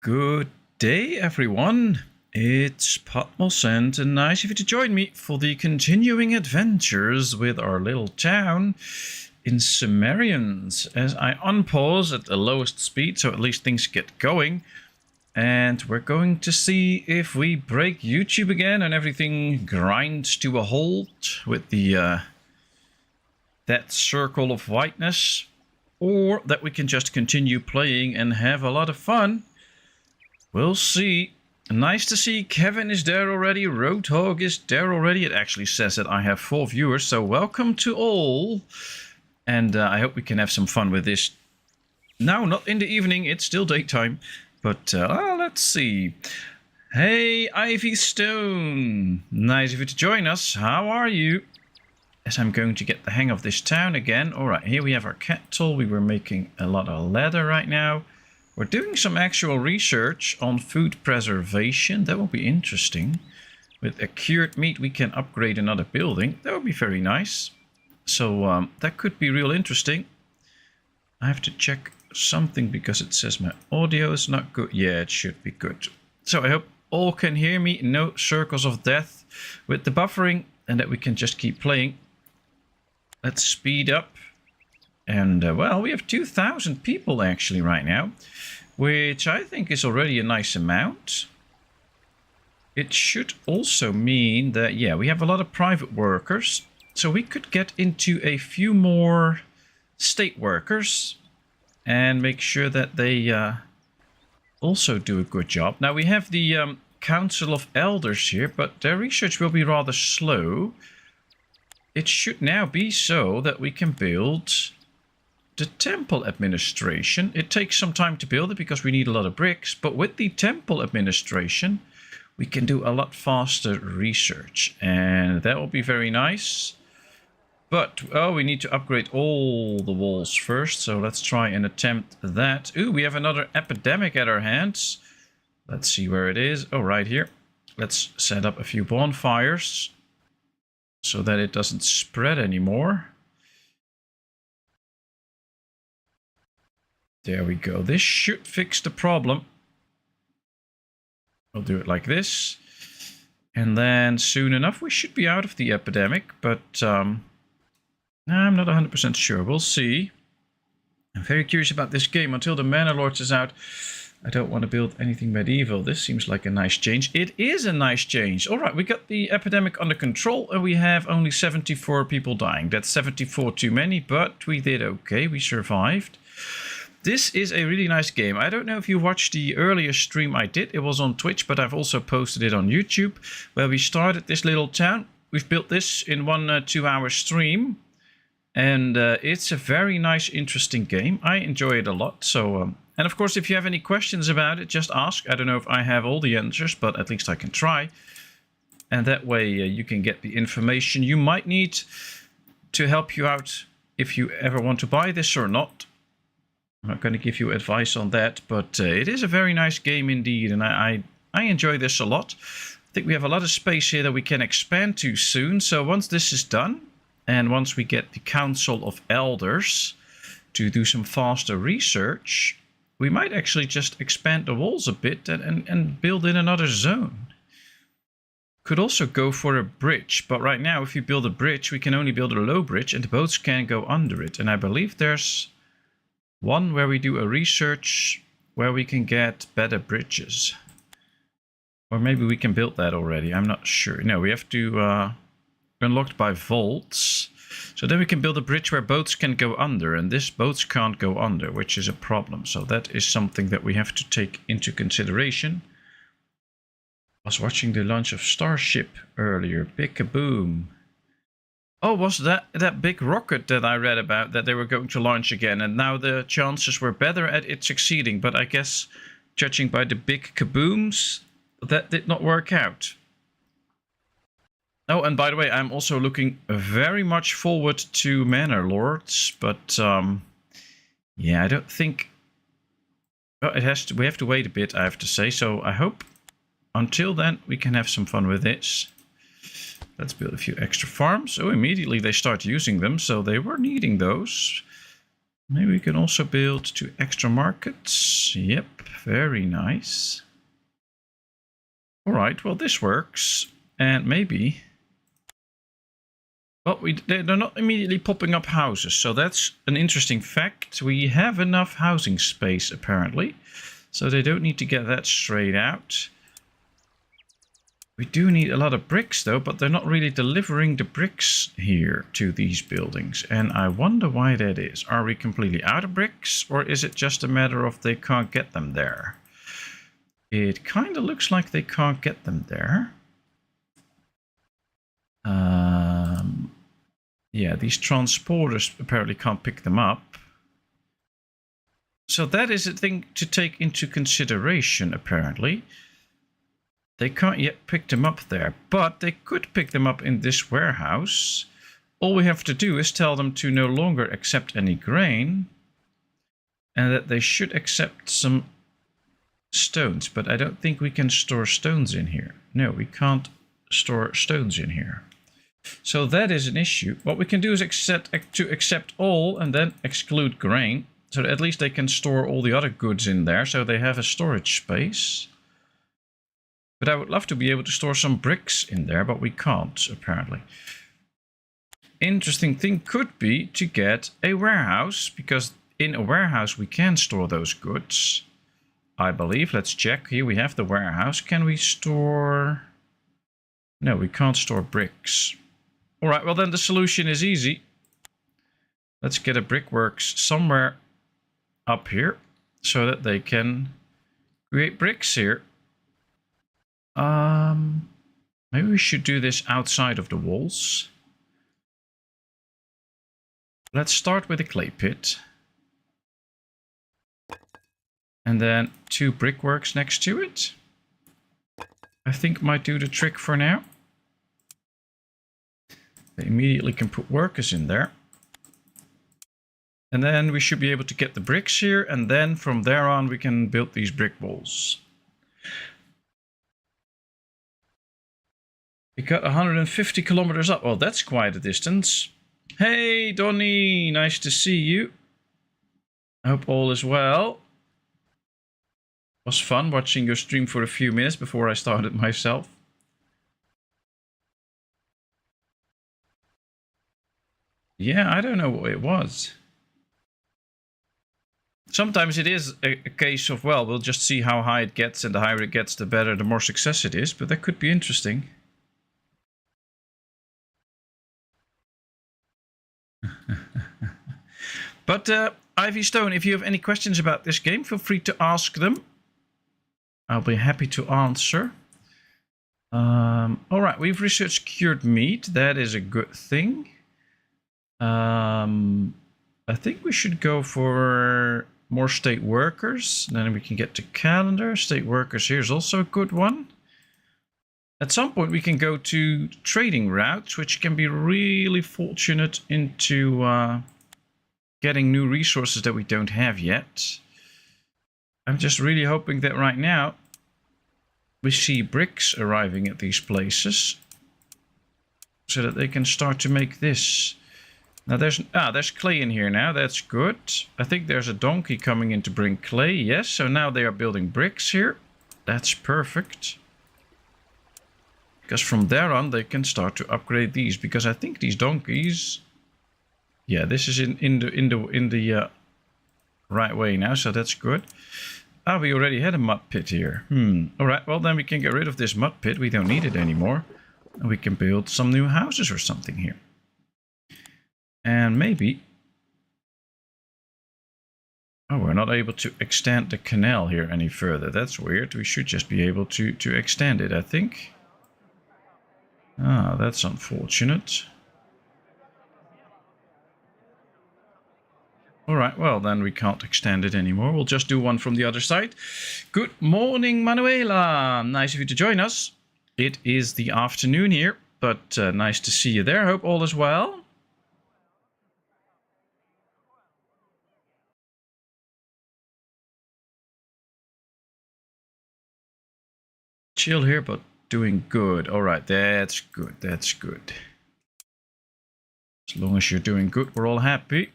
Good day, everyone. It's Patmos, and nice of you to join me for the continuing adventures with our little town in Sumerians. As I unpause at the lowest speed, so at least things get going. And we're going to see if we break YouTube again and everything grinds to a halt with the that circle of whiteness, or that we can just continue playing and have a lot of fun. We'll see. Nice to see Kevin is there already. Roadhog is there already. It actually says that I have 4 viewers, so welcome to all. And I hope we can have some fun with this. Now, not in the evening, it's still daytime. But let's see. Hey, Ivy Stone. Nice of you to join us. How are you? As I'm going to get the hang of this town again. Alright, here we have our cattle. We were making a lot of leather right now. We're doing some actual research on food preservation. That will be interesting. With a cured meat, we can upgrade another building. That would be very nice. So that could be real interesting. I have to check something because it says my audio is not good. Yeah, it should be good. So I hope all can hear me. No circles of death with the buffering. And that we can just keep playing. Let's speed up. And, well, we have 2,000 people actually right now, which I think is already a nice amount. It should also mean that, yeah, we have a lot of private workers. So we could get into a few more state workers and make sure that they also do a good job. Now, we have the Council of Elders here, but their research will be rather slow. It should now be so that we can build the temple administration. It takes some time to build it because we need a lot of bricks, but with the temple administration we can do a lot faster research, and that will be very nice. But we need to upgrade all the walls first, so let's try and attempt that. Ooh, we have another epidemic at our hands. Let's see where it is. Oh, right here. Let's set up a few bonfires so that it doesn't spread anymore. There we go. This should fix the problem. I'll do it like this. And then soon enough we should be out of the epidemic. But I'm not 100% sure. We'll see. I'm very curious about this game. Until the Manor Lords is out, I don't want to build anything medieval. This seems like a nice change. It is a nice change. Alright, we got the epidemic under control. And we have only 74 people dying. That's 74 too many. But we did okay. We survived. This is a really nice game. I don't know if you watched the earlier stream I did. It was on Twitch, but I've also posted it on YouTube, where we started this little town. We've built this in one 2-hour stream, and it's a very nice, interesting game. I enjoy it a lot. So, and of course, if you have any questions about it, just ask. I don't know if I have all the answers, but at least I can try. And that way you can get the information you might need to help you out if you ever want to buy this or not. I'm not going to give you advice on that, but it is a very nice game indeed, and I enjoy this a lot. I think we have a lot of space here that we can expand to soon, so once this is done, and once we get the Council of Elders to do some faster research, we might actually just expand the walls a bit and build in another zone. Could also go for a bridge, but right now if you build a bridge, we can only build a low bridge, and the boats can't go under it, and I believe there's one where we do a research where we can get better bridges. Or maybe we can build that already. I'm not sure. No, we have to unlocked by vaults. So then we can build a bridge where boats can go under. And this boats can't go under, which is a problem. So that is something that we have to take into consideration. I was watching the launch of Starship earlier. Big kaboom. Oh, was that big rocket that I read about that they were going to launch again, and now the chances were better at it succeeding, but I guess judging by the big kabooms, that did not work out. Oh, and by the way, I'm also looking very much forward to Manor Lords, but yeah, I don't think... Well, we have to wait a bit, I have to say, so I hope until then we can have some fun with this. Let's build a few extra farms. Oh, immediately they start using them, so they were needing those. Maybe we can also build 2 extra markets. Yep, very nice. All right, well, this works. And maybe... Well, they're not immediately popping up houses, so that's an interesting fact. We have enough housing space, apparently. So they don't need to get that straight out. We do need a lot of bricks, though, but they're not really delivering the bricks here to these buildings. And I wonder why that is. Are we completely out of bricks, or is it just a matter of they can't get them there? It kind of looks like they can't get them there. Yeah, these transporters apparently can't pick them up. So that is a thing to take into consideration, apparently. They can't yet pick them up there, but they could pick them up in this warehouse. All we have to do is tell them to no longer accept any grain, and that they should accept some stones. But I don't think we can store stones in here. No, we can't store stones in here. So that is an issue. What we can do is accept all and then exclude grain. So that at least they can store all the other goods in there, so they have a storage space. But I would love to be able to store some bricks in there, but we can't, apparently. Interesting thing could be to get a warehouse, because in a warehouse we can store those goods, I believe. Let's check. Here we have the warehouse. Can we store... No, we can't store bricks. All right, well then the solution is easy. Let's get a brickworks somewhere up here so that they can create bricks here. Maybe we should do this outside of the walls. Let's start with a clay pit. And then 2 brickworks next to it. I think might do the trick for now. They immediately can put workers in there. And then we should be able to get the bricks here. And then from there on we can build these brick walls. We got 150 kilometers up. Well, that's quite a distance. Hey, Donnie. Nice to see you. I hope all is well. It was fun watching your stream for a few minutes before I started myself. Yeah, I don't know what it was. Sometimes it is a case of, well, we'll just see how high it gets, and the higher it gets, the better, the more success it is. But that could be interesting. But Ivy Stone, if you have any questions about this game, feel free to ask them. I'll be happy to answer. All right, we've researched cured meat. That is a good thing. I think we should go for more state workers. Then we can get to calendar. State workers here is also a good one. At some point we can go to trading routes, which can be really fortunate into getting new resources that we don't have yet. I'm just really hoping that right now we see bricks arriving at these places so that they can start to make this. Now there's clay in here now. That's good. I think there's a donkey coming in to bring clay. Yes, so now they are building bricks here. That's perfect. Because from there on they can start to upgrade these. Because I think these donkeys, yeah, this is in the right way now. So that's good. Ah, we already had a mud pit here. All right. Well, then we can get rid of this mud pit. We don't need it anymore, and we can build some new houses or something here. And maybe... Oh, we're not able to extend the canal here any further. That's weird. We should just be able to extend it, I think. Ah, that's unfortunate. Alright, well then we can't extend it anymore. We'll just do one from the other side. Good morning, Manuela. Nice of you to join us. It is the afternoon here, but nice to see you there. Hope all is well. Chill here, but doing good. Alright, that's good. That's good. As long as you're doing good, we're all happy.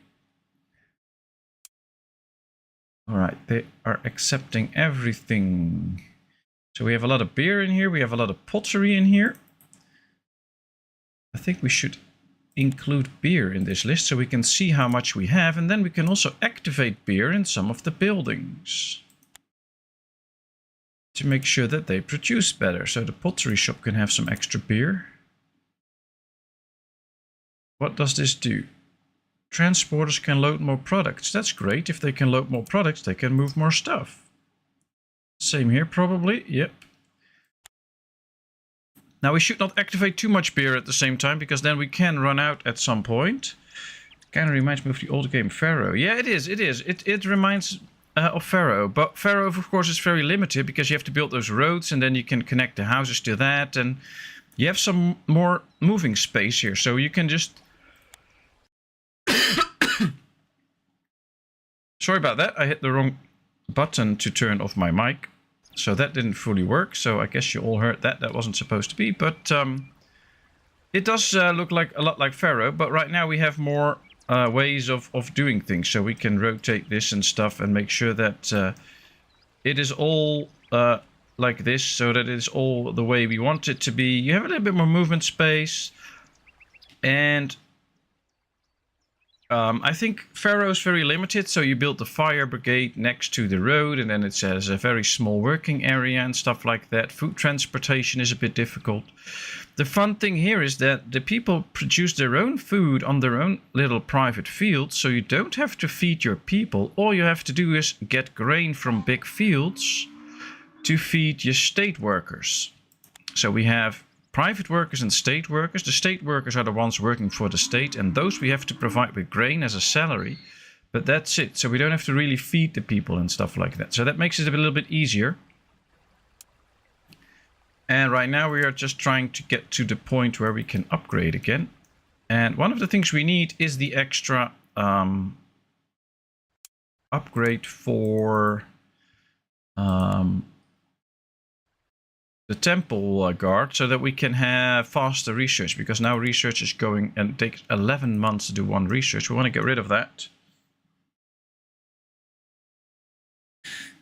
All right, they are accepting everything. So we have a lot of beer in here. We have a lot of pottery in here. I think we should include beer in this list so we can see how much we have. And then we can also activate beer in some of the buildings to make sure that they produce better. So the pottery shop can have some extra beer. What does this do? Transporters can load more products. That's great. If they can load more products, they can move more stuff. Same here, probably. Yep. Now, we should not activate too much beer at the same time, because then we can run out at some point. Kind of reminds me of the old game Pharaoh. Yeah, it is. It is. It reminds of Pharaoh. But Pharaoh, of course, is very limited, because you have to build those roads, and then you can connect the houses to that. And you have some more moving space here, so you can just... Sorry about that. I hit the wrong button to turn off my mic. So that didn't fully work. So I guess you all heard that. That wasn't supposed to be. But it does look like a lot like Pharaoh. But right now we have more ways of doing things. So we can rotate this and stuff and make sure that it is all like this. So that it is all the way we want it to be. You have a little bit more movement space. And... I think Pharaoh is very limited, so you build the fire brigade next to the road, and then it says a very small working area and stuff like that. Food transportation is a bit difficult. The fun thing here is that the people produce their own food on their own little private fields, so you don't have to feed your people. All you have to do is get grain from big fields to feed your state workers. So we have private workers and state workers. The state workers are the ones working for the state, and those we have to provide with grain as a salary. But that's it. So we don't have to really feed the people and stuff like that. So that makes it a little bit easier. And right now we are just trying to get to the point where we can upgrade again. And one of the things we need is the extra upgrade for... the temple guard, so that we can have faster research, because now research is going and it takes 11 months to do one research. We want to get rid of that.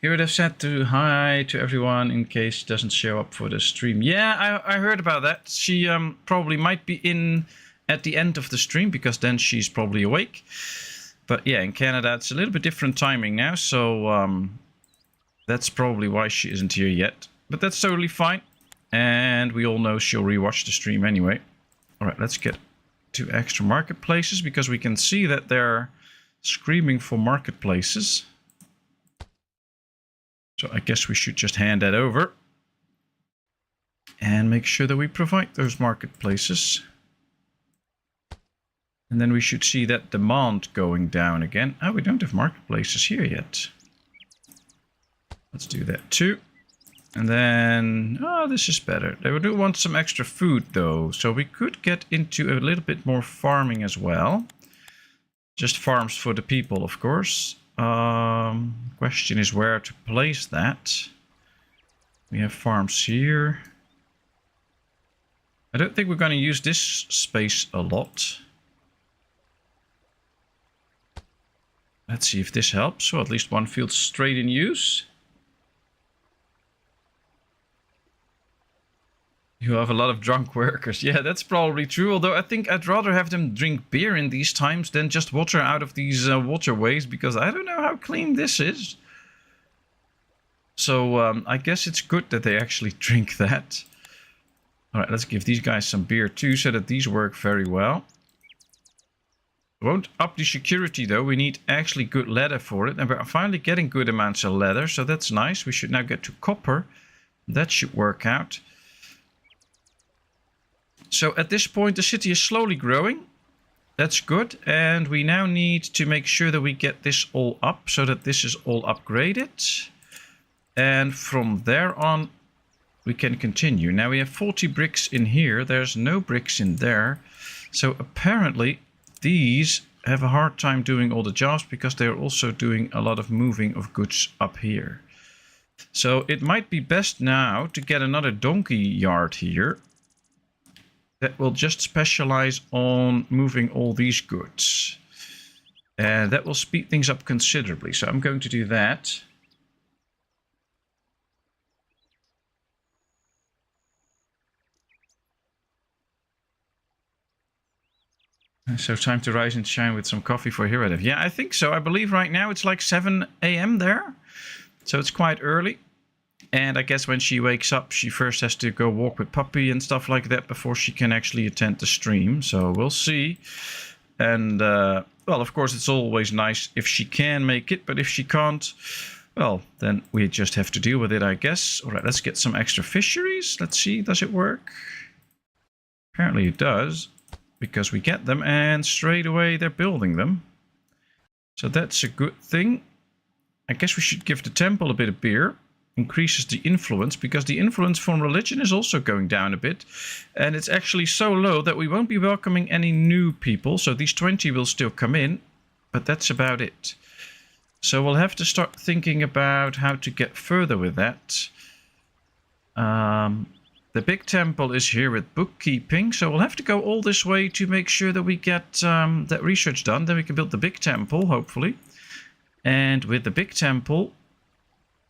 Here it is said to hi to everyone in case it doesn't show up for the stream. Yeah, I heard about that. She probably might be in at the end of the stream, because then she's probably awake. But yeah, in Canada it's a little bit different timing now, so that's probably why she isn't here yet. But that's totally fine. And we all know she'll rewatch the stream anyway. Alright, let's get to extra marketplaces, because we can see that they're screaming for marketplaces. So I guess we should just hand that over. And make sure that we provide those marketplaces. And then we should see that demand going down again. Oh, we don't have marketplaces here yet. Let's do that too. And then, oh, this is better. They do want some extra food though, so we could get into a little bit more farming as well. Just farms for the people, of course. Question is where to place that. We have farms here. I don't think we're going to use this space a lot. Let's see if this helps. So at least one field straight in use. You have a lot of drunk workers. Yeah, that's probably true. Although I think I'd rather have them drink beer in these times than just water out of these waterways, because I don't know how clean this is. So I guess it's good that they actually drink that. Alright, let's give these guys some beer too, so that these work very well. Won't up the security though. We need actually good leather for it. And we're finally getting good amounts of leather, so that's nice. We should now get to copper. That should work out. So at this point the city is slowly growing. That's good. And we now need to make sure that we get this all up, so that this is all upgraded. And from there on we can continue. Now we have 40 bricks in here. There's no bricks in there. So apparently these have a hard time doing all the jobs, because they're also doing a lot of moving of goods up here. So it might be best now to get another donkey yard here that will just specialize on moving all these goods. And that will speed things up considerably. So I'm going to do that. So time to rise and shine with some coffee for Hiradev. Yeah, I think so. I believe right now it's like 7 a.m. there. So it's quite early. And I guess when she wakes up, she first has to go walk with Puppy and stuff like that before she can actually attend the stream. So we'll see. And, well, of course, it's always nice if she can make it. But if she can't, well, then we just have to deal with it, I guess. All right, let's get some extra fisheries. Let's see, does it work? Apparently it does. Because we get them and straight away they're building them. So that's a good thing. I guess we should give the temple a bit of beer. Increases the influence, because the influence from religion is also going down a bit. And it's actually so low that we won't be welcoming any new people. So these 20 will still come in, but that's about it. So we'll have to start thinking about how to get further with that. The big temple is here with bookkeeping, so we'll have to go all this way to make sure that we get that research done. Then we can build the big temple, hopefully. And with the big temple,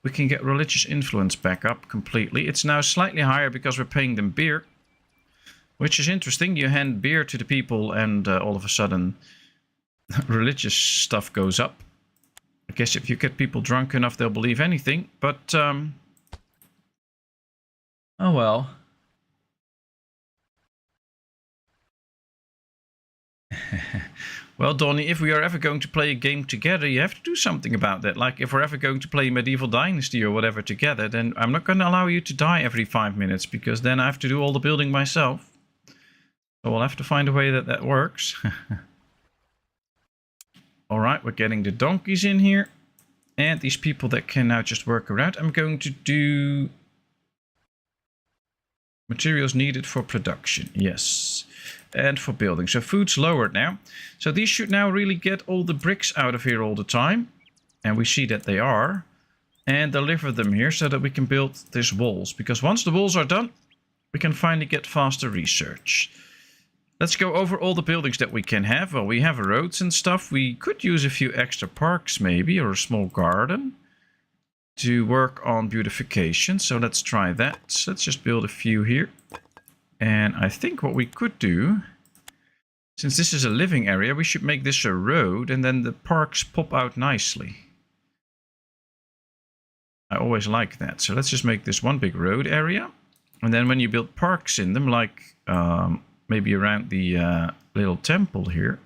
we can get religious influence back up completely. It's now slightly higher because we're paying them beer, which is interesting. You hand beer to the people and all of a sudden religious stuff goes up. I guess if you get people drunk enough, they'll believe anything, but oh well. Well, Donnie, if we are ever going to play a game together, you have to do something about that. Like, if we're ever going to play Medieval Dynasty or whatever together, then I'm not going to allow you to die every 5 minutes, because then I have to do all the building myself. So we'll have to find a way that that works. Alright, we're getting the donkeys in here. And these people that can now just work around. I'm going to do materials needed for production. Yes. And for building. So food's lowered now. So these should now really get all the bricks out of here all the time. And we see that they are. And deliver them here so that we can build these walls. Because once the walls are done, we can finally get faster research. Let's go over all the buildings that we can have. Well, we have roads and stuff. We could use a few extra parks maybe, or a small garden to work on beautification. So let's try that. So let's just build a few here. And I think what we could do, since this is a living area, we should make this a road and then the parks pop out nicely. I always like that. So let's just make this one big road area. And then when you build parks in them, like maybe around the little temple here,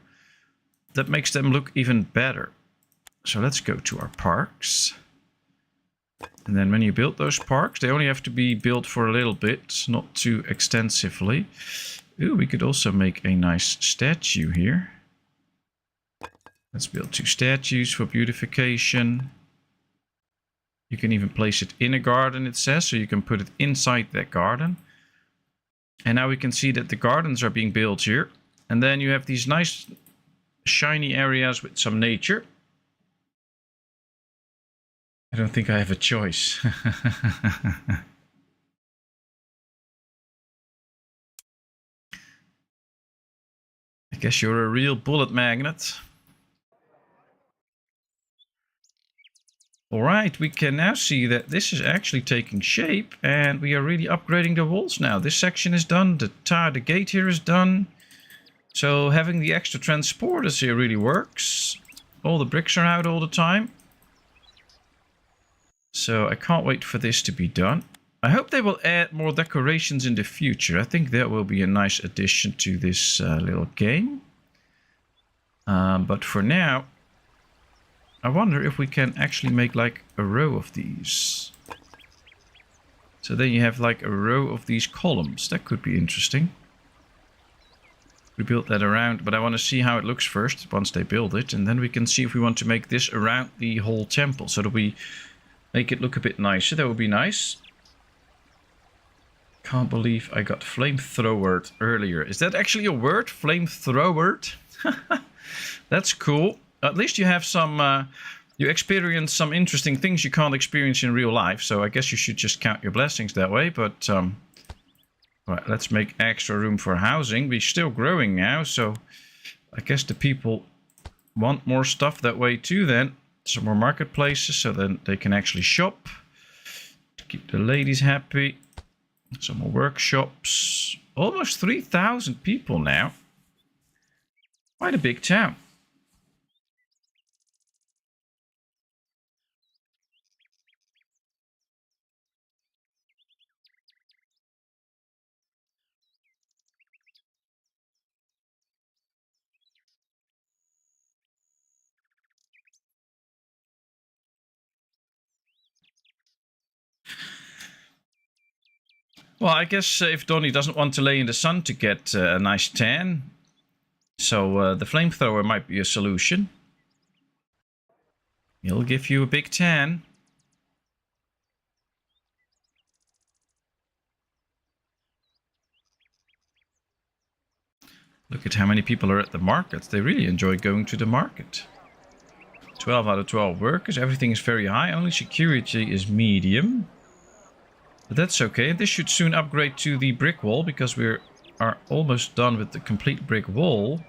that makes them look even better. So let's go to our parks. And then when you build those parks, they only have to be built for a little bit, not too extensively. Ooh, we could also make a nice statue here. Let's build 2 statues for beautification. You can even place it in a garden, it says, so you can put it inside that garden. And now we can see that the gardens are being built here. And then you have these nice shiny areas with some nature. I don't think I have a choice. I guess you're a real bullet magnet. Alright, we can now see that this is actually taking shape and we are really upgrading the walls now. This section is done, the gate here is done. So having the extra transporters here really works. All the bricks are out all the time. So I can't wait for this to be done. I hope they will add more decorations in the future. I think that will be a nice addition to this little game. But for now, I wonder if we can actually make like a row of these. So then you have like a row of these columns. That could be interesting. We built that around, but I want to see how it looks first once they build it. And then we can see if we want to make this around the whole temple so that we make it look a bit nicer. That would be nice. Can't believe I got flamethrowered earlier. Is that actually a word? Flamethrowered? That's cool. At least you have some... you experience some interesting things you can't experience in real life. So I guess you should just count your blessings that way. But right, let's make extra room for housing. We're still growing now. So I guess the people want more stuff that way too then. Some more marketplaces so then they can actually shop. To keep the ladies happy. Some more workshops. Almost 3,000 people now. Quite a big town. Well, I guess if Donnie doesn't want to lay in the sun to get a nice tan, so the flamethrower might be a solution. He'll give you a big tan. Look at how many people are at the market. They really enjoy going to the market. 12 out of 12 workers. Everything is very high. Only security is medium. But that's okay. This should soon upgrade to the brick wall because we are almost done with the complete brick wall.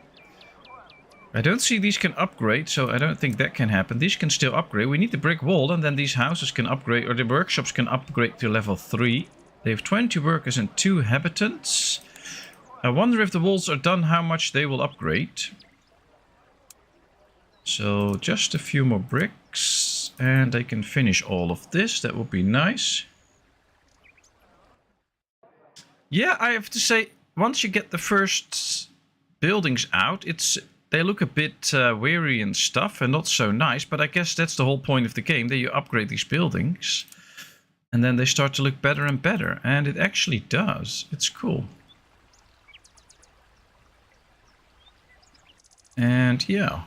I don't see these can upgrade, so I don't think that can happen. These can still upgrade. We need the brick wall and then these houses can upgrade, or the workshops can upgrade to level 3. They have 20 workers and 2 inhabitants. I wonder if the walls are done, how much they will upgrade. So just a few more bricks and they can finish all of this. That would be nice. Yeah, I have to say, once you get the first buildings out, they look a bit weary and stuff and not so nice. But I guess that's the whole point of the game, that you upgrade these buildings. And then they start to look better and better. And it actually does. It's cool. And yeah.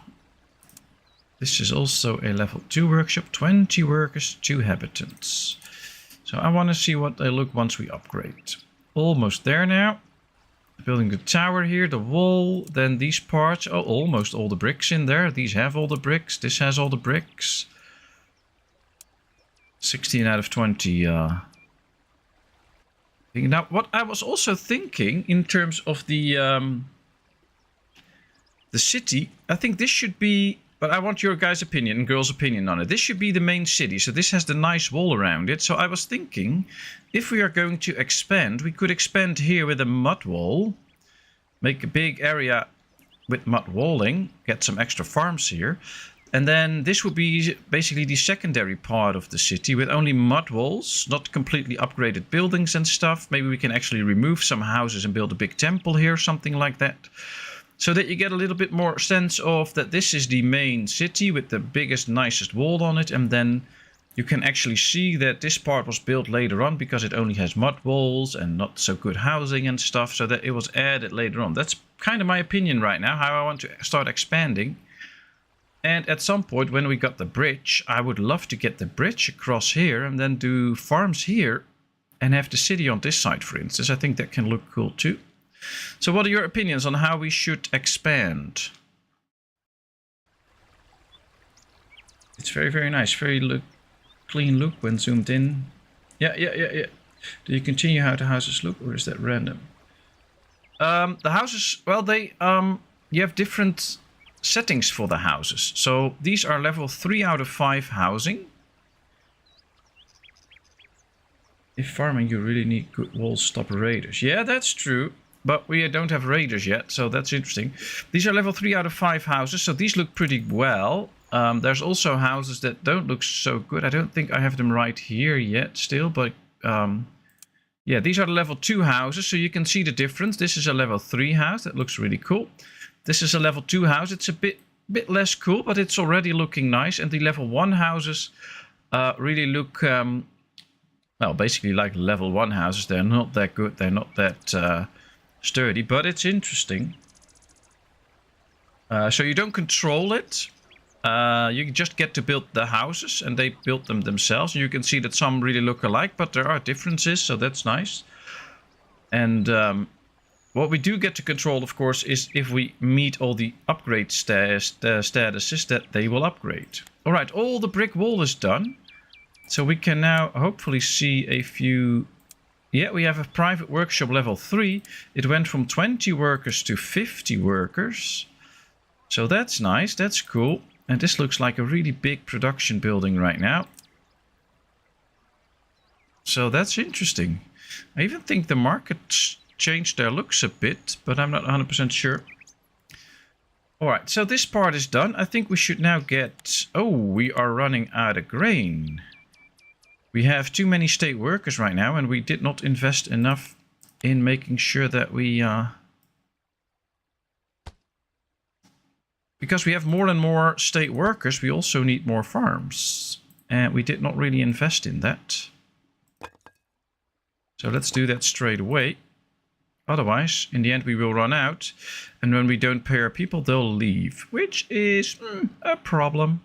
This is also a level 2 workshop. 20 workers, 2 inhabitants. So I want to see what they look once we upgrade. Almost there now. Building the tower here, the wall, then these parts. Oh, almost all the bricks in there. These have all the bricks. This has all the bricks. 16 out of 20. Now, what I was also thinking in terms of the city, I think this should be, but I want your guys' opinion and girls' opinion on it. This should be the main city. So this has the nice wall around it. So I was thinking, if we are going to expand, we could expand here with a mud wall. Make a big area with mud walling. Get some extra farms here. And then this would be basically the secondary part of the city with only mud walls. Not completely upgraded buildings and stuff. Maybe we can actually remove some houses and build a big temple here. Something like that. So that you get a little bit more sense of that this is the main city with the biggest, nicest wall on it. And then you can actually see that this part was built later on because it only has mud walls and not so good housing and stuff. So that it was added later on. That's kind of my opinion right now, how I want to start expanding. And at some point when we got the bridge, I would love to get the bridge across here and then do farms here and have the city on this side, for instance. I think that can look cool too. So what are your opinions on how we should expand? It's very, very nice. Very clean look when zoomed in. Yeah. Do you continue how the houses look, or is that random? The houses, well, they you have different settings for the houses. So these are level 3 out of 5 housing. If farming, you really need good walls to stop raiders. Yeah, that's true. But we don't have raiders yet, so that's interesting. These are level 3 out of 5 houses, so these look pretty well. There's also houses that don't look so good. I don't think I have them right here yet still, but yeah, these are the level 2 houses, so you can see the difference. This is a level 3 house, that looks really cool. This is a level 2 house, it's a bit less cool, but it's already looking nice. And the level 1 houses really look, well, basically like level 1 houses. They're not that good, they're not that sturdy, but it's interesting. So you don't control it. You just get to build the houses and they build them themselves. You can see that some really look alike, but there are differences, so that's nice. And what we do get to control, of course, is if we meet all the upgrade statuses that they will upgrade. All right, all the brick wall is done. So we can now hopefully see a few. Yeah, we have a private workshop level 3. It went from 20 workers to 50 workers. So that's nice, that's cool. And this looks like a really big production building right now. So that's interesting. I even think the markets changed their looks a bit, but I'm not 100% sure. Alright, so this part is done. I think we should now get... Oh, we are running out of grain. We have too many state workers right now, and we did not invest enough in making sure that we... Because we have more and more state workers, we also need more farms. And we did not really invest in that. So let's do that straight away. Otherwise, in the end, we will run out. And when we don't pay our people, they'll leave. Which is a problem.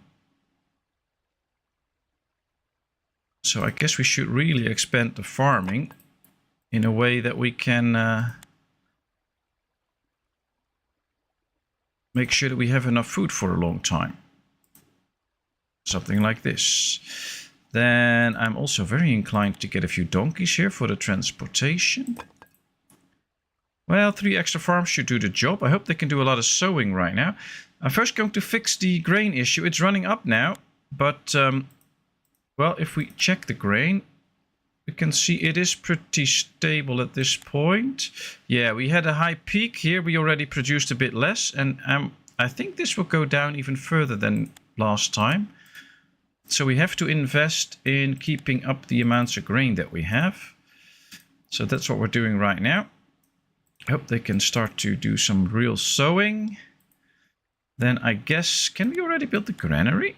So I guess we should really expand the farming in a way that we can make sure that we have enough food for a long time. Something like this. Then I'm also very inclined to get a few donkeys here for the transportation. Well, 3 extra farms should do the job. I hope they can do a lot of sowing right now. I'm first going to fix the grain issue. It's running up now, but well, if we check the grain, we can see it is pretty stable at this point. Yeah, we had a high peak here. We already produced a bit less, and I think this will go down even further than last time. So we have to invest in keeping up the amounts of grain that we have. So that's what we're doing right now. I hope they can start to do some real sowing. Then I guess, can we already build the granary?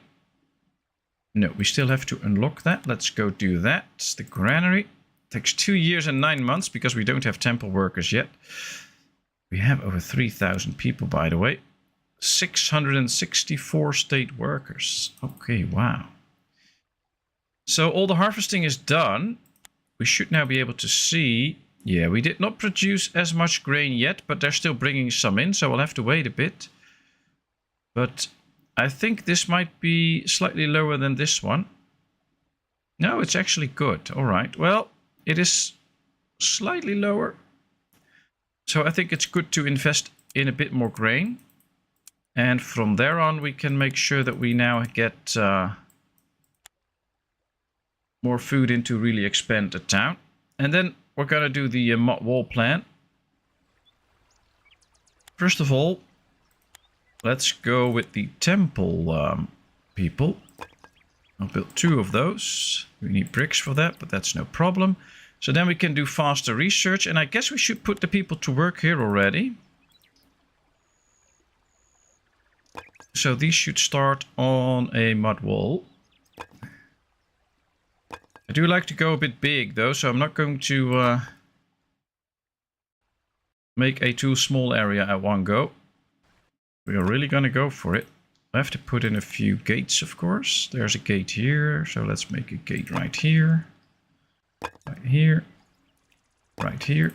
No, we still have to unlock that. Let's go do that. The granary takes 2 years and 9 months because we don't have temple workers yet. We have over 3,000 people, by the way. 664 state workers. Okay, wow. So all the harvesting is done. We should now be able to see... Yeah, we did not produce as much grain yet, but they're still bringing some in, so we'll have to wait a bit. But I think this might be slightly lower than this one. No, it's actually good. All right. Well, it is slightly lower. So I think it's good to invest in a bit more grain. And from there on, we can make sure that we now get more food in to really expand the town. And then we're going to do the mud wall plan. First of all, let's go with the temple people. I'll build 2 of those. We need bricks for that, but that's no problem. So then we can do faster research. And I guess we should put the people to work here already. So these should start on a mud wall. I do like to go a bit big though, so I'm not going to make a too small area at one go. We are really going to go for it. I have to put in a few gates, of course. There's a gate here, so let's make a gate right here. Right here. Right here.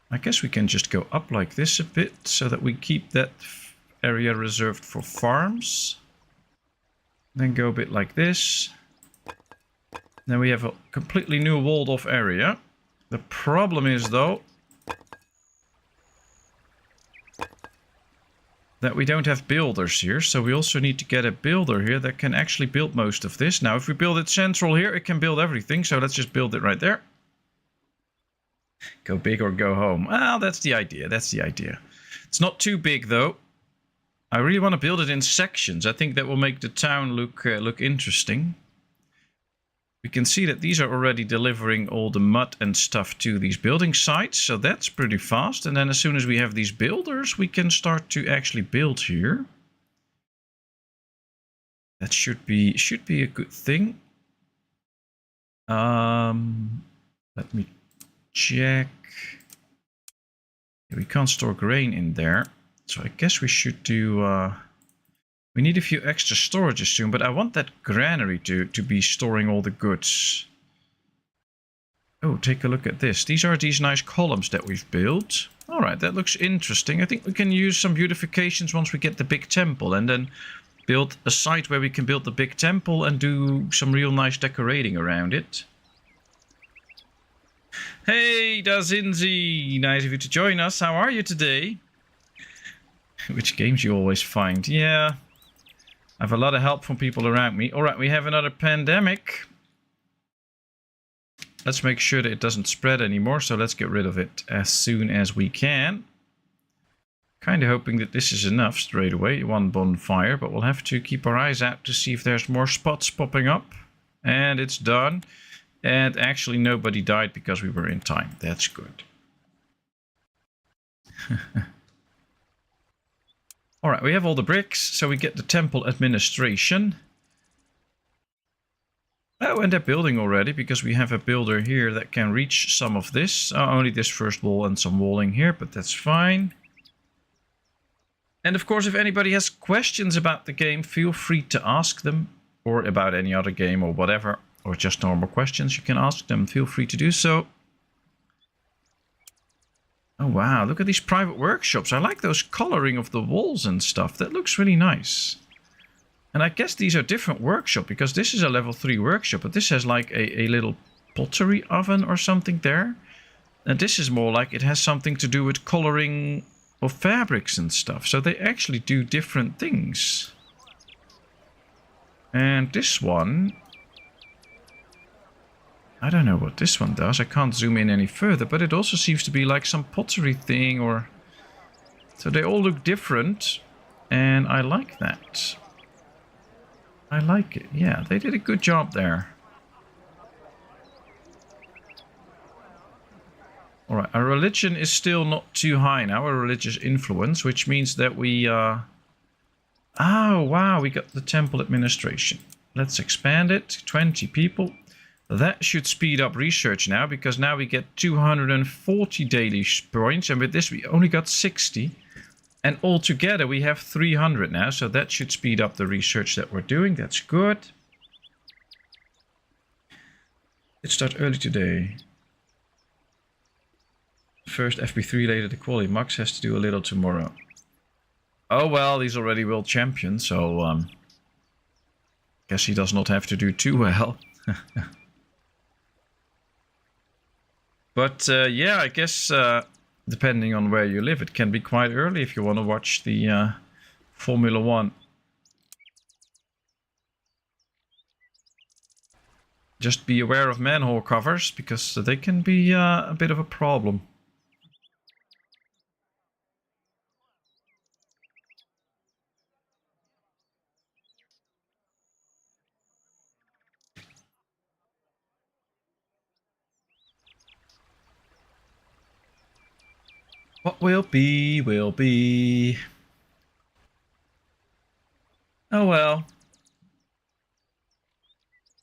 I guess we can just go up like this a bit, so that we keep that area reserved for farms. Then go a bit like this. Then we have a completely new walled off area. The problem is though that we don't have builders here. So we also need to get a builder here that can actually build most of this. Now if we build it central here, it can build everything. So let's just build it right there. Go big or go home. Well, that's the idea. That's the idea. It's not too big though. I really want to build it in sections. I think that will make the town look interesting. We can see that these are already delivering all the mud and stuff to these building sites. So that's pretty fast. And then as soon as we have these builders, we can start to actually build here. That should be a good thing. Let me check. We can't store grain in there. So I guess we should do... we need a few extra storages soon, but I want that granary to be storing all the goods. Oh, take a look at this. These are these nice columns that we've built. Alright, that looks interesting. I think we can use some beautifications once we get the big temple. And then build a site where we can build the big temple and do some real nice decorating around it. Hey, Dazinzi! Nice of you to join us. How are you today? Which games you always find? Yeah. I have a lot of help from people around me. Alright, we have another pandemic. Let's make sure that it doesn't spread anymore, so let's get rid of it as soon as we can. Kind of hoping that this is enough straight away, one bonfire, but we'll have to keep our eyes out to see if there's more spots popping up. And it's done. And actually nobody died because we were in time. That's good. Alright, we have all the bricks, so we get the temple administration. Oh, and they're building already, because we have a builder here that can reach some of this. Only this first wall and some walling here, but that's fine. And of course, if anybody has questions about the game, feel free to ask them. Or about any other game or whatever. Or just normal questions, you can ask them. Feel free to do so. Oh wow, look at these private workshops. I like those coloring of the walls and stuff. That looks really nice. And I guess these are different workshops, because this is a level 3 workshop, but this has like a little pottery oven or something there. And this is more like it has something to do with coloring of fabrics and stuff. So they actually do different things. And this one, I don't know what this one does. I can't zoom in any further, but it also seems to be like some pottery thing or... So they all look different, and I like that. I like it. Yeah, they did a good job there. Alright, our religion is still not too high now, our religious influence, which means that we... Oh, wow, we got the temple administration. Let's expand it. 20 people. That should speed up research now, because now we get 240 daily points, and with this we only got 60. And altogether we have 300 now, so that should speed up the research that we're doing. That's good. Let's start early today. First FP3, later the quality. Max has to do a little tomorrow. Oh well, he's already world champion, so guess he does not have to do too well. But yeah, I guess depending on where you live, it can be quite early if you want to watch the Formula 1. Just be aware of manhole covers, because they can be a bit of a problem. What will be, will be. Oh well.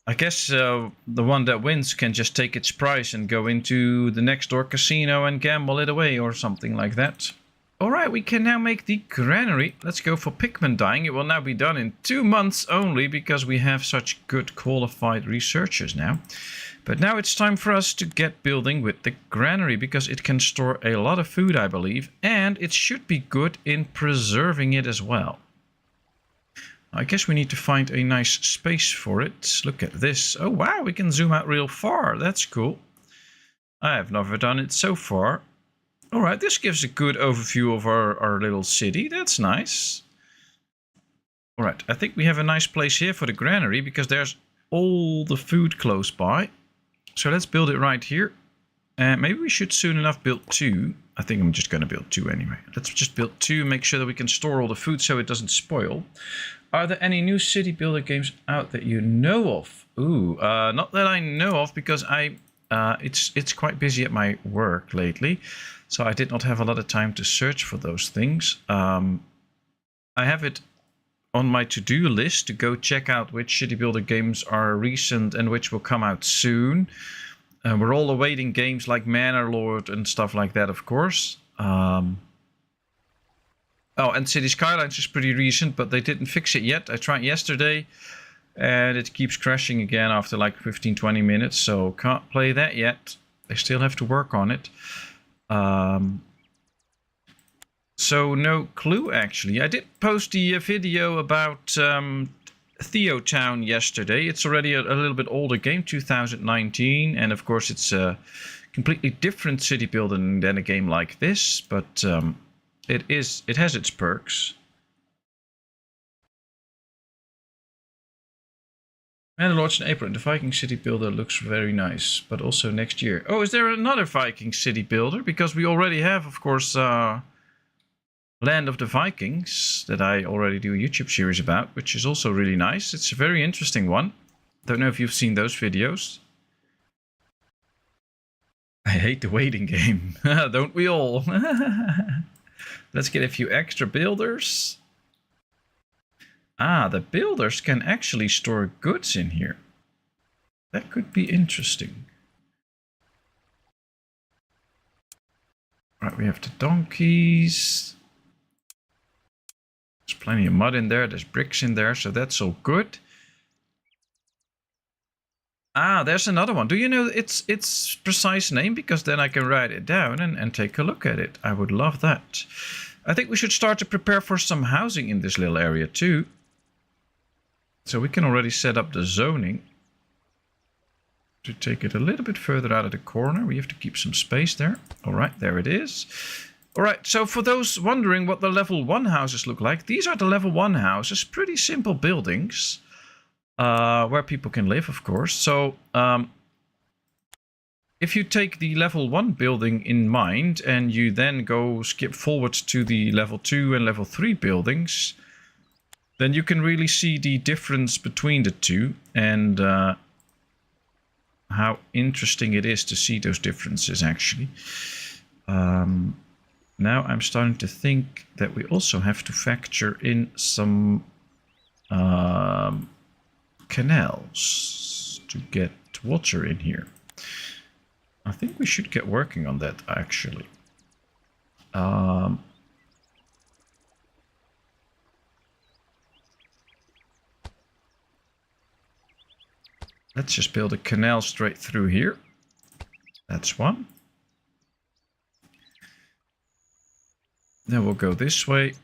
I guess the one that wins can just take its prize and go into the next door casino and gamble it away or something like that. Alright, we can now make the granary. Let's go for pigment dyeing. It will now be done in 2 months only, because we have such good qualified researchers now. But now it's time for us to get building with the granary, because it can store a lot of food, I believe. And it should be good in preserving it as well. I guess we need to find a nice space for it. Look at this. Oh wow, we can zoom out real far. That's cool. I have never done it so far. Alright, this gives a good overview of our little city. That's nice. Alright, I think we have a nice place here for the granary, because there's all the food close by. So let's build it right here. And maybe we should soon enough build 2. I think I'm just going to build 2 anyway. Let's just build 2, make sure that we can store all the food so it doesn't spoil. Are there any new city builder games out that you know of? Ooh, not that I know of, because it's quite busy at my work lately. So I did not have a lot of time to search for those things. I have it on my to-do list to go check out which city builder games are recent and which will come out soon. We're all awaiting games like Manor Lord and stuff like that, of course. Oh, and City Skylines is pretty recent, but they didn't fix it yet. I tried yesterday, and it keeps crashing again after like 15-20 minutes, so can't play that yet. They still have to work on it. So no clue, actually. I did post the video about Theo Town yesterday. It's already a little bit older game, 2019, and of course it's completely different city building than a game like this, but it has its perks. And it launched in April. The Viking city builder looks very nice, but also next year. Oh, is there another Viking city builder? Because we already have, of course, Land of the Vikings that I already do a YouTube series about, which is also really nice. It's a very interesting one. Don't know if you've seen those videos. I hate the waiting game. Don't we all? Let's get a few extra builders. Ah, the builders can actually store goods in here. That could be interesting. Right, we have the donkeys. There's plenty of mud in there. There's bricks in there, so that's all good. Ah, there's another one. Do you know its precise name? Because then I can write it down and take a look at it. I would love that. I think we should start to prepare for some housing in this little area too. So we can already set up the zoning. To take it a little bit further out of the corner, we have to keep some space there. All right, there it is. All right, so for those wondering what the level 1 houses look like, these are the level 1 houses. Pretty simple buildings. Where people can live, of course. So if you take the level 1 building in mind and you then skip forward to the level 2 and level 3 buildings, then you can really see the difference between the two and how interesting it is to see those differences actually. Now I'm starting to think that we also have to factor in some canals to get water in here. I think we should get working on that actually. Let's just build a canal straight through here. That's one. Then we'll go this way.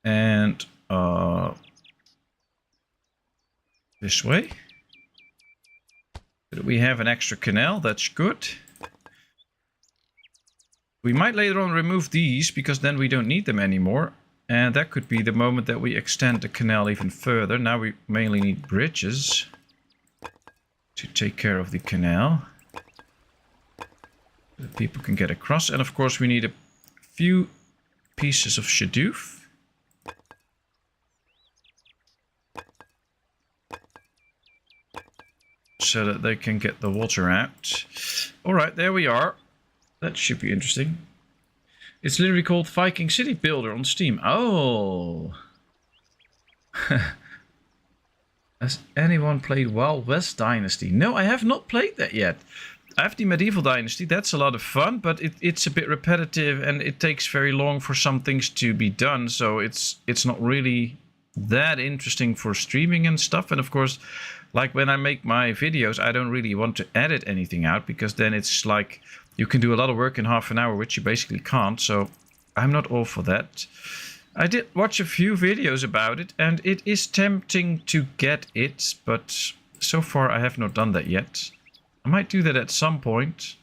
And this way. We have an extra canal, that's good. We might later on remove these because then we don't need them anymore. And that could be the moment that we extend the canal even further. Now we mainly need bridges to take care of the canal. So that people can get across. And of course we need a few pieces of shadoof. So that they can get the water out. Alright, there we are. That should be interesting. It's literally called Viking City Builder on Steam. Oh! Has anyone played Wild West Dynasty? No, I have not played that yet. I have the Medieval Dynasty. That's a lot of fun, but it's a bit repetitive and it takes very long for some things to be done. So it's not really that interesting for streaming and stuff. And of course, like when I make my videos, I don't really want to edit anything out because then it's like you can do a lot of work in half an hour, which you basically can't. So I'm not all for that. I did watch a few videos about it and it is tempting to get it, but so far I have not done that yet. I might do that at some point.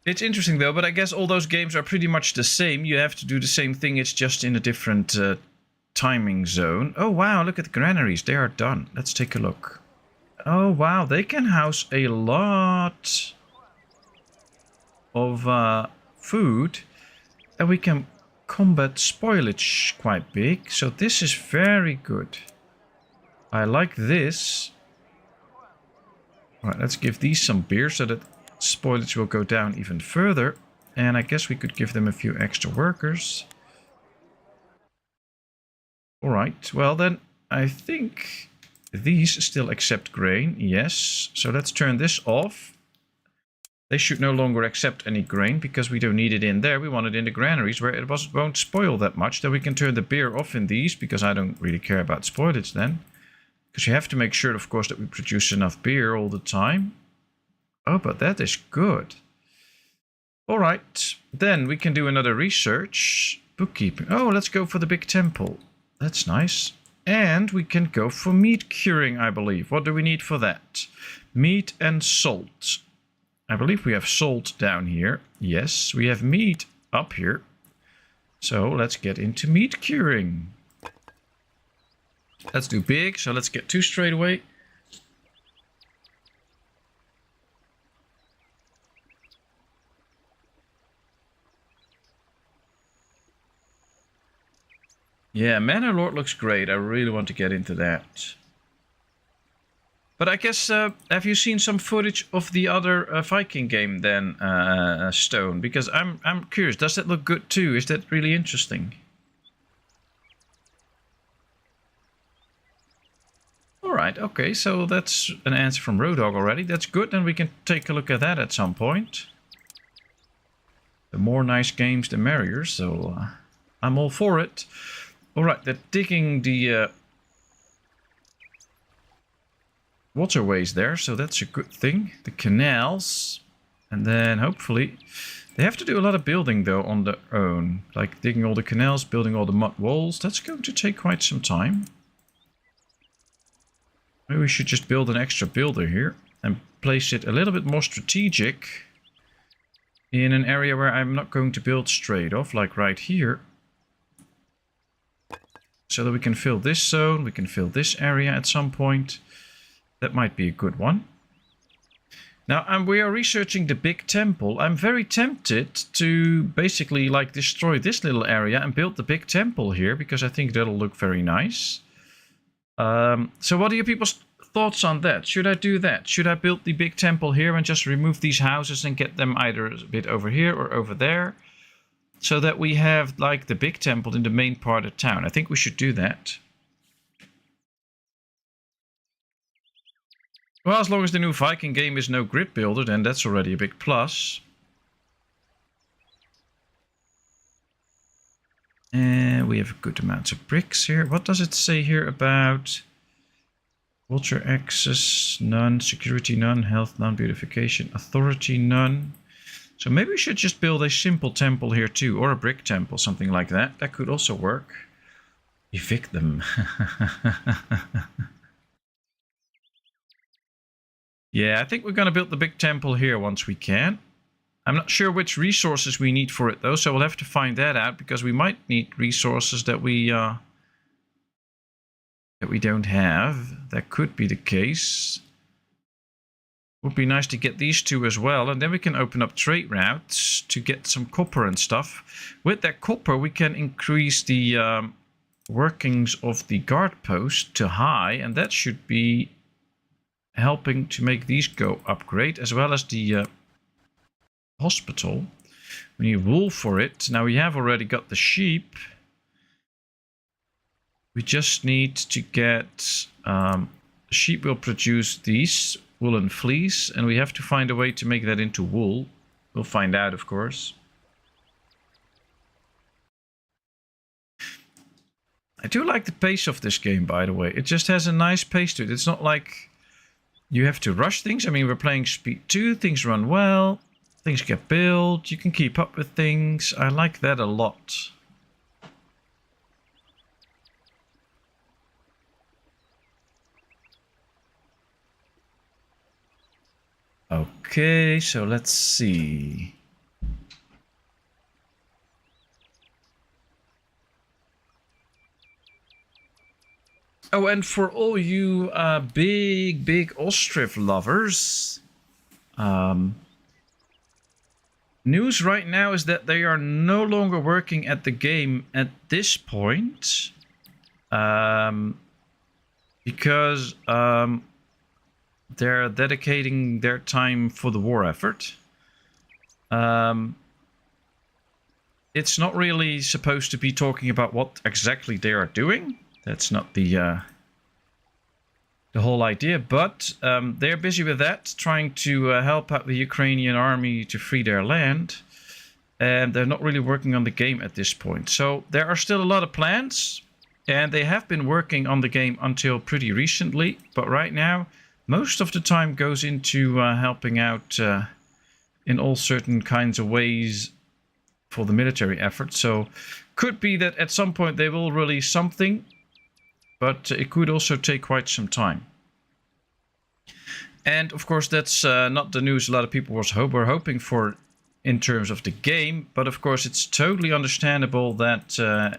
It's interesting though, but I guess all those games are pretty much the same. You have to do the same thing, it's just in a different timing zone. Oh wow, look at the granaries, they are done. Let's take a look. Oh wow, they can house a lot of food. And we can combat spoilage quite big. So this is very good. I like this. Alright, let's give these some beer so that spoilage will go down even further. And I guess we could give them a few extra workers. Alright, well then I think these still accept grain. Yes, so let's turn this off. They should no longer accept any grain because we don't need it in there. We want it in the granaries where it won't spoil that much. Then we can turn the beer off in these because I don't really care about spoilage then. Because you have to make sure, of course, that we produce enough beer all the time. Oh, but that is good. All right, then we can do another research. Bookkeeping. Oh, let's go for the big temple. That's nice. And we can go for meat curing, I believe. What do we need for that? Meat and salt. I believe we have salt down here. Yes, we have meat up here. So let's get into meat curing. Let's do big. So let's get 2 straight away. Yeah, Manor Lord looks great. I really want to get into that. But I guess, have you seen some footage of the other Viking game then, Stone? Because I'm curious, does that look good too? Is that really interesting? Alright, okay, so that's an answer from Roadhog already. That's good, and we can take a look at that at some point. The more nice games, the merrier, so I'm all for it. Alright, they're digging the waterways there, so that's a good thing. The canals, and then hopefully they have to do a lot of building though on their own, like digging all the canals, building all the mud walls. That's going to take quite some time. Maybe we should just build an extra builder here and place it a little bit more strategic in an area where I'm not going to build straight off, like right here, so that we can fill this zone, we can fill this area at some point. That might be a good one. Now, we are researching the big temple. I'm very tempted to basically like destroy this little area and build the big temple here, because I think that'll look very nice. So what are your people's thoughts on that? Should I do that? Should I build the big temple here and just remove these houses and get them either a bit over here or over there, so that we have like the big temple in the main part of town? I think we should do that. Well, as long as the new Viking game is no grid builder, then that's already a big plus. And we have a good amount of bricks here. What does it say here about water access? None. Security? None. Health? None. Beautification? Authority? None. So maybe we should just build a simple temple here too, or a brick temple, something like that. That could also work. Evict them. Yeah, I think we're going to build the big temple here once we can. I'm not sure which resources we need for it though, so we'll have to find that out, because we might need resources that we don't have. That could be the case. Would be nice to get these two as well, and then we can open up trade routes to get some copper and stuff. With that copper, we can increase the workings of the guard post to high, and that should be helping to make these go upgrade, as well as the hospital. We need wool for it. Now we have already got the sheep. We just need to get sheep will produce these woolen fleece, and we have to find a way to make that into wool. We'll find out, of course. I do like the pace of this game, by the way. It just has a nice pace to it. It's not like you have to rush things. I mean, we're playing speed 2. Things run well. Things get built. You can keep up with things. I like that a lot. Okay, so let's see. Oh, and for all you big ostrich lovers, news right now is that they are no longer working at the game at this point, because they're dedicating their time for the war effort. It's not really supposed to be talking about what exactly they are doing. That's not the whole idea, but they're busy with that, trying to help out the Ukrainian army to free their land, and they're not really working on the game at this point. So there are still a lot of plans, and they have been working on the game until pretty recently, but right now most of the time goes into helping out in all certain kinds of ways for the military effort. So could be that at some point they will release something, but it could also take quite some time. And of course, that's not the news a lot of people were hoping for in terms of the game. But of course, it's totally understandable that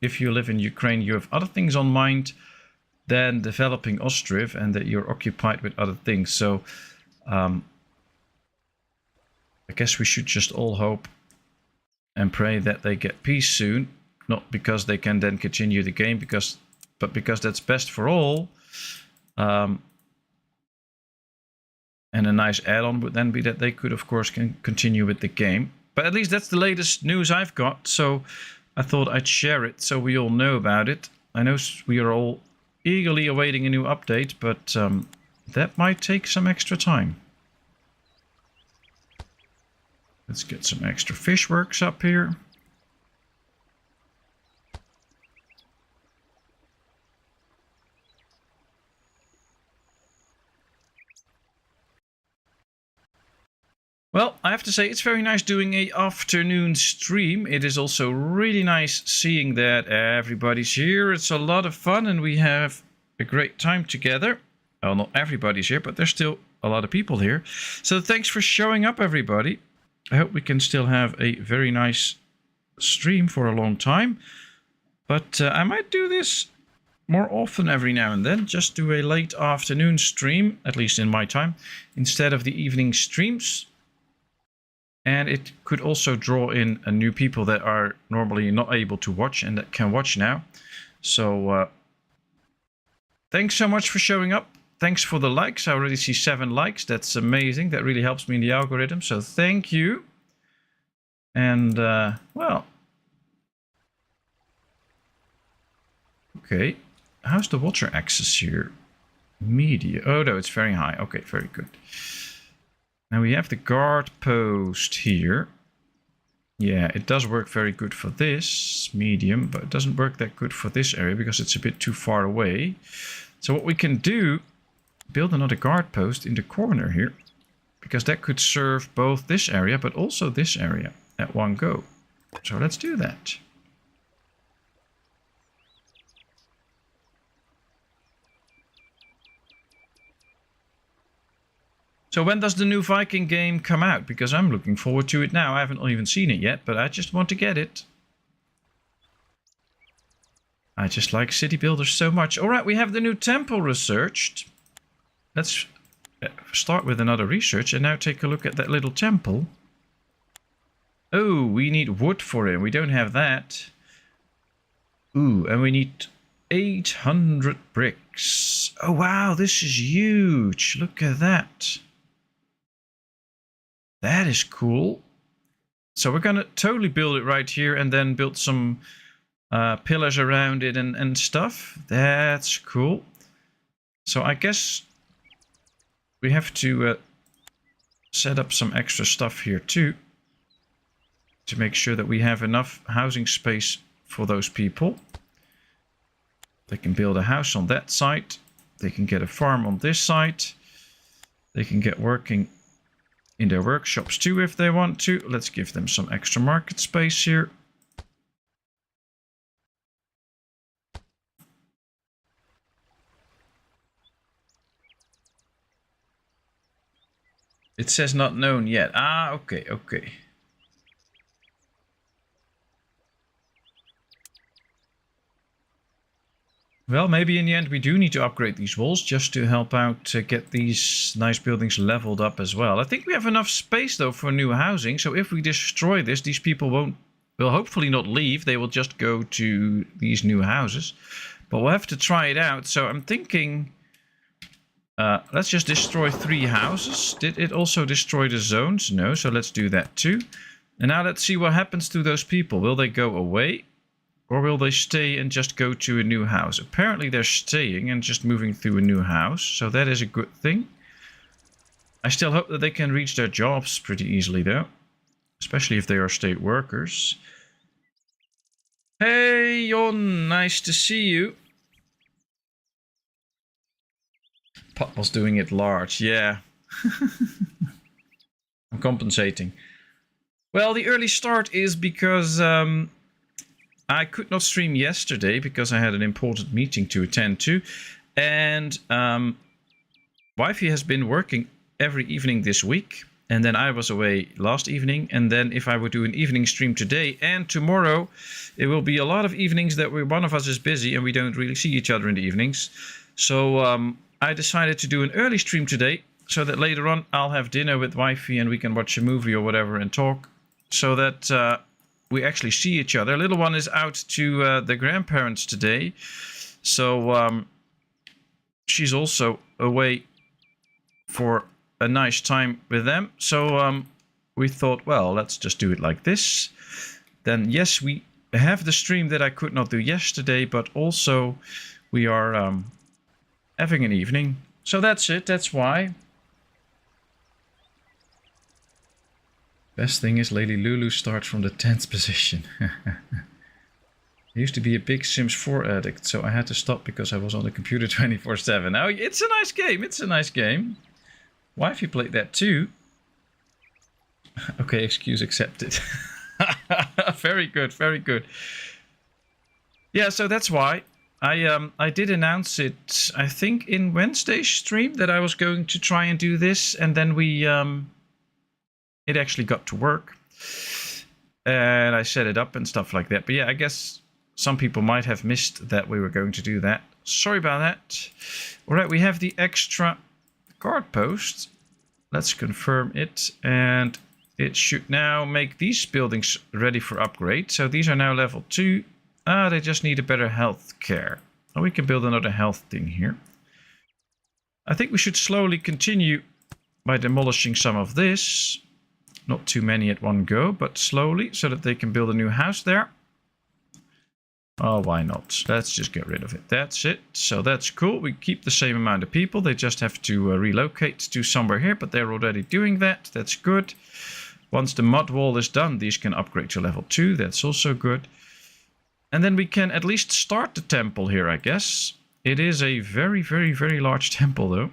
if you live in Ukraine, you have other things on mind than developing Ostriv, and that you're occupied with other things. So I guess we should just all hope and pray that they get peace soon. Not because they can then continue the game, but because that's best for all. And a nice add-on would then be that they could, of course, can continue with the game. But at least that's the latest news I've got. So I thought I'd share it so we all know about it. I know we are all eagerly awaiting a new update, but that might take some extra time. Let's get some extra fish works up here. Well, I have to say it's very nice doing an afternoon stream. It is also really nice seeing that everybody's here. It's a lot of fun and we have a great time together. Well, not everybody's here, but there's still a lot of people here. So thanks for showing up, everybody. I hope we can still have a very nice stream for a long time. But I might do this more often every now and then. Just do a late afternoon stream, at least in my time, instead of the evening streams. And it could also draw in new people that are normally not able to watch and that can watch now. So thanks so much for showing up. Thanks for the likes. I already see 7 likes. That's amazing. That really helps me in the algorithm. So thank you. And well. Okay. How's the water access here? Media. Oh no, it's very high. Okay, very good. Now we have the guard post here. Yeah, it does work very good for this medium, but it doesn't work that good for this area because it's a bit too far away. So what we can do, build another guard post in the corner here, because that could serve both this area but also this area at one go. So let's do that. So when does the new Viking game come out? Because I'm looking forward to it now. I haven't even seen it yet, but I just want to get it. I just like city builders so much. All right, we have the new temple researched. Let's start with another research and now take a look at that little temple. Oh, we need wood for it. We don't have that. Ooh, and we need 800 bricks. Oh, wow, this is huge. Look at that. That is cool. So we're going to totally build it right here and then build some pillars around it and stuff. That's cool. So I guess we have to set up some extra stuff here too, to make sure that we have enough housing space for those people. They can build a house on that side. They can get a farm on this side. They can get working in their workshops too if they want to. Let's give them some extra market space here. It says not known yet. Ah, okay, okay. Well, maybe in the end we do need to upgrade these walls just to help out to get these nice buildings leveled up as well. I think we have enough space though for new housing. So if we destroy this, these people will hopefully not leave. They will just go to these new houses. But we'll have to try it out. So I'm thinking, let's just destroy 3 houses. Did it also destroy the zones? No, so let's do that too. And now let's see what happens to those people. Will they go away? Or will they stay and just go to a new house? Apparently they're staying and just moving through a new house. So that is a good thing. I still hope that they can reach their jobs pretty easily though. Especially if they are state workers. Hey Jon, nice to see you. Potmal's doing it large, yeah. I'm compensating. Well, the early start is because I could not stream yesterday because I had an important meeting to attend to. And Wifey has been working every evening this week. And then I was away last evening. And then if I would do an evening stream today and tomorrow, it will be a lot of evenings that one of us is busy and we don't really see each other in the evenings. So I decided to do an early stream today so that later on I'll have dinner with Wifey and we can watch a movie or whatever and talk so that we actually see each other. Little one is out to the grandparents today. So she's also away for a nice time with them. So we thought, well, let's just do it like this. Then yes, we have the stream that I could not do yesterday, but also we are having an evening. So that's it. That's why. Best thing is Lady Lulu starts from the 10th position. I used to be a big Sims 4 addict, so I had to stop because I was on the computer 24/7. Oh, it's a nice game. It's a nice game. Wifey played that too. Okay, excuse accepted. Very good, very good. Yeah, so that's why I did announce it, I think in Wednesday's stream, that I was going to try and do this, and then it actually got to work. And I set it up and stuff like that. But yeah, I guess some people might have missed that we were going to do that. Sorry about that. All right, we have the extra guard post. Let's confirm it. And it should now make these buildings ready for upgrade. So these are now level 2. They just need a better health care. Oh, we can build another health thing here. I think we should slowly continue by demolishing some of this. Not too many at one go, but slowly, so that they can build a new house there. Oh, why not? Let's just get rid of it. That's it. So that's cool. We keep the same amount of people. They just have to relocate to somewhere here, but they're already doing that. That's good. Once the mud wall is done, these can upgrade to level 2. That's also good. And then we can at least start the temple here, I guess. It is a very, very, very large temple, though.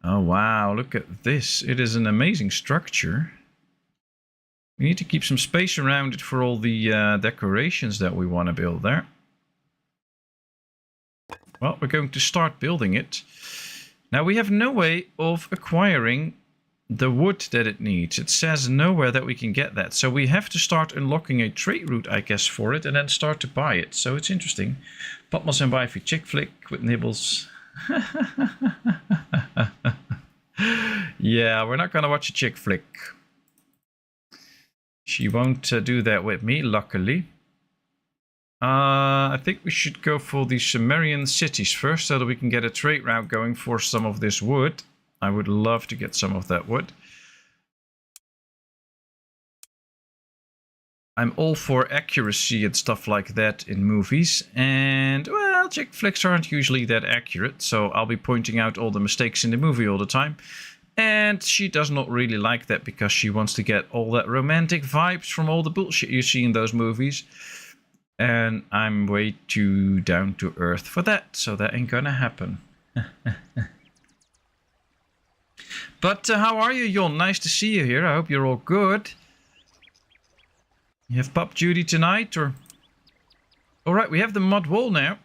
Oh, wow. Look at this. It is an amazing structure. We need to keep some space around it for all the decorations that we want to build there. Well, we're going to start building it. Now, we have no way of acquiring the wood that it needs. It says nowhere that we can get that. So we have to start unlocking a trade route, I guess, for it and then start to buy it. So it's interesting. Potmos and Wifey chick flick with nibbles. Yeah, we're not going to watch a chick flick. She won't do that with me, luckily. I think we should go for the Sumerian cities first, so that we can get a trade route going for some of this wood. I would love to get some of that wood. I'm all for accuracy and stuff like that in movies. And, well, chick flicks aren't usually that accurate, so I'll be pointing out all the mistakes in the movie all the time. And she does not really like that because she wants to get all that romantic vibes from all the bullshit you see in those movies. And I'm way too down to earth for that, so that ain't gonna happen. But how are you, Jon? Nice to see you here. I hope you're all good. You have pup duty tonight, or... Alright, we have the mud wall now.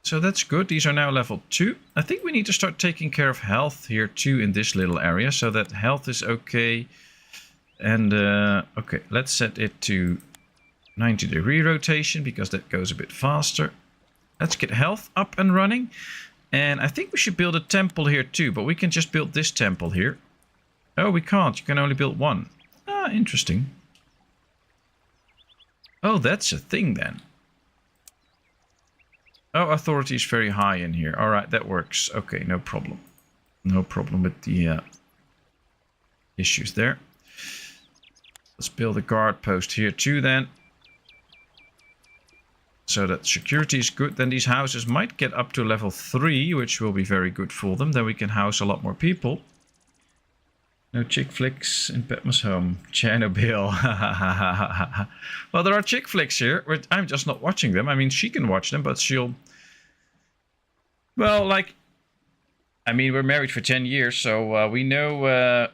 So that's good. These are now level 2. I think we need to start taking care of health here too in this little area, so that health is okay. And, okay, let's set it to 90-degree rotation, because that goes a bit faster. Let's get health up and running. And I think we should build a temple here too, but we can just build this temple here. Oh, we can't. You can only build one. Ah, interesting. Oh, that's a thing then. Oh, authority is very high in here. All right, that works. Okay, no problem. No problem with the issues there. Let's build a guard post here too then. So that security is good. Then these houses might get up to level 3, which will be very good for them. Then we can house a lot more people. No chick flicks in Petma's home. Chernobyl. Well, there are chick flicks here. I'm just not watching them. I mean, she can watch them, but she'll... Well, like... I mean, we're married for 10 years, so we know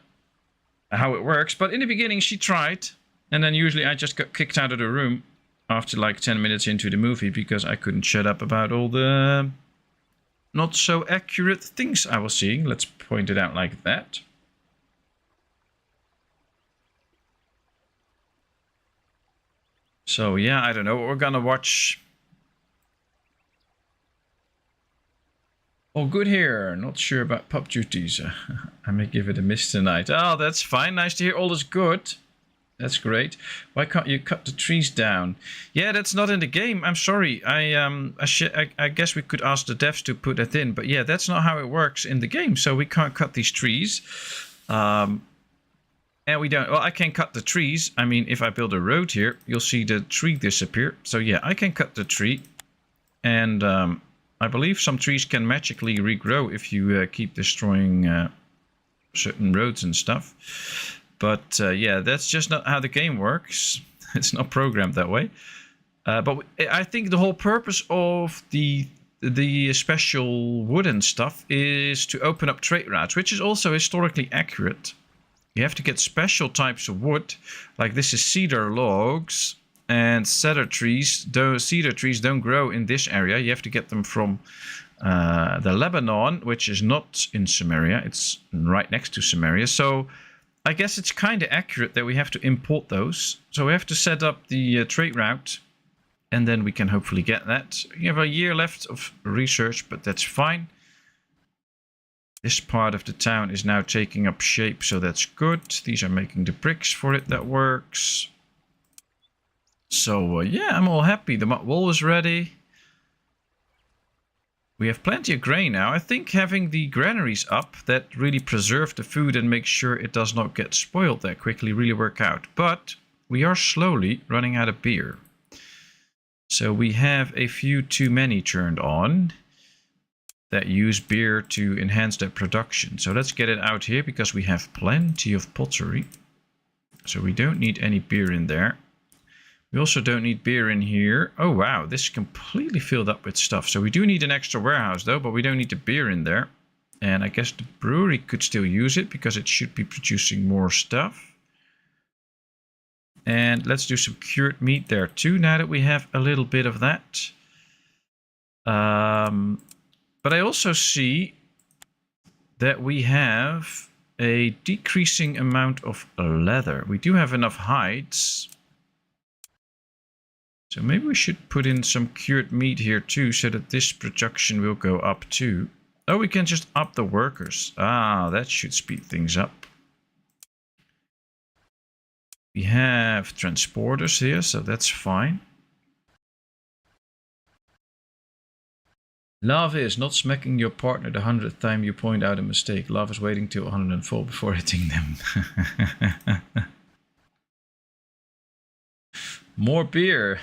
how it works. But in the beginning, she tried. And then usually I just got kicked out of the room after like 10 minutes into the movie because I couldn't shut up about all the not so accurate things I was seeing. Let's point it out like that. So yeah, I don't know what we're gonna watch. Oh, good here. Not sure about pub duties. I may give it a miss tonight. Oh, that's fine. Nice to hear all is good. That's great. Why can't you cut the trees down? Yeah, that's not in the game. I'm sorry. I guess we could ask the devs to put that in. But yeah, that's not how it works in the game. So we can't cut these trees. And we don't... Well, I can cut the trees. I mean, if I build a road here, you'll see the tree disappear. So yeah, I can cut the tree. And I believe some trees can magically regrow if you keep destroying certain roads and stuff. But yeah, that's just not how the game works. It's not programmed that way. But I think the whole purpose of the special wooden stuff is to open up trade routes, which is also historically accurate. You have to get special types of wood, like this is cedar logs and cedar trees. Those cedar trees don't grow in this area. You have to get them from the Lebanon, which is not in Sumeria. It's right next to Sumeria. So I guess it's kind of accurate that we have to import those. So we have to set up the trade route, and then we can hopefully get that. You have a year left of research, but that's fine. This part of the town is now taking up shape, so that's good. These are making the bricks for it. That works. So yeah, I'm all happy. The mud wall is ready. We have plenty of grain now. I think having the granaries up that really preserve the food and make sure it does not get spoiled that quickly really work out. But we are slowly running out of beer. So we have a few too many turned on that use beer to enhance their production. So let's get it out here because we have plenty of pottery. So we don't need any beer in there. We also don't need beer in here. Oh, wow. This is completely filled up with stuff. So we do need an extra warehouse, though, but we don't need the beer in there. And I guess the brewery could still use it because it should be producing more stuff. And let's do some cured meat there, too, now that we have a little bit of that. But I also see that we have a decreasing amount of leather. We do have enough hides. So maybe we should put in some cured meat here too, so that this production will go up too. Oh, we can just up the workers. Ah, that should speed things up. We have transporters here, so that's fine. Love is not smacking your partner the 100th time you point out a mistake. Love is waiting till 104 before hitting them. More beer.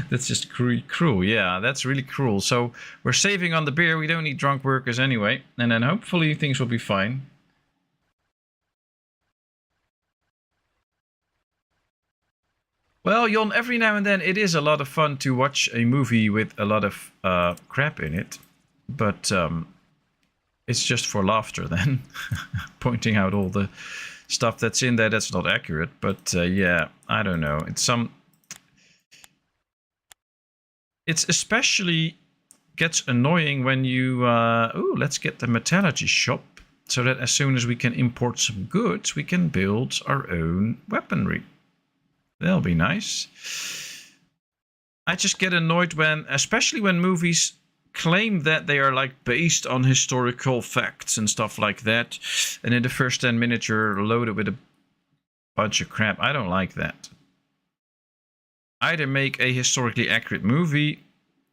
That's just cruel. Yeah, that's really cruel. So we're saving on the beer. We don't need drunk workers anyway. And then hopefully things will be fine. Well, Jon, every now and then it is a lot of fun to watch a movie with a lot of crap in it. But it's just for laughter then. Pointing out all the stuff that's in there that's not accurate. But yeah, I don't know. It's especially gets annoying when you... oh, let's get the metallurgy shop. So that as soon as we can import some goods, we can build our own weaponry. That'll be nice. I just get annoyed when, especially when movies claim that they are like based on historical facts and stuff like that. And in the first 10 minutes you're loaded with a bunch of crap. I don't like that. Either make a historically accurate movie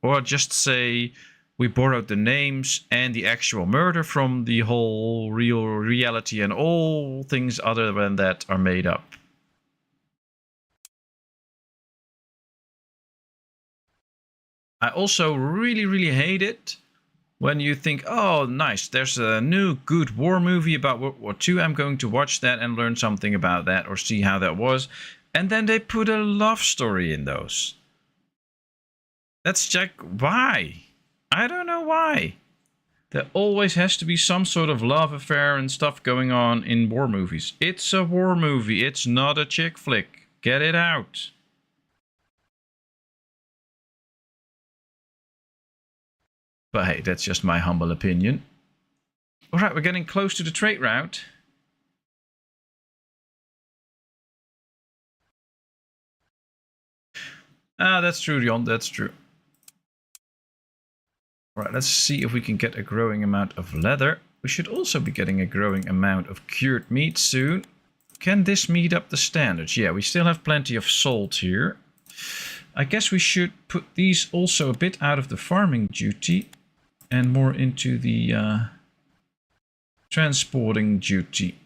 or just say we borrowed the names and the actual murder from the whole real reality, and all things other than that are made up. I also really hate it when you think, oh, nice, there's a new good war movie about World War II. I'm going to watch that and learn something about that or see how that was. And then they put a love story in those. That's like, why? I don't know why. There always has to be some sort of love affair and stuff going on in war movies. It's a war movie. It's not a chick flick. Get it out. But hey, that's just my humble opinion. All right, we're getting close to the trade route. Ah, that's true, Jon. That's true. All right, let's see if we can get a growing amount of leather. We should also be getting a growing amount of cured meat soon. Can this meet up the standards? Yeah, we still have plenty of salt here. I guess we should put these also a bit out of the farming duty and more into the transporting duty.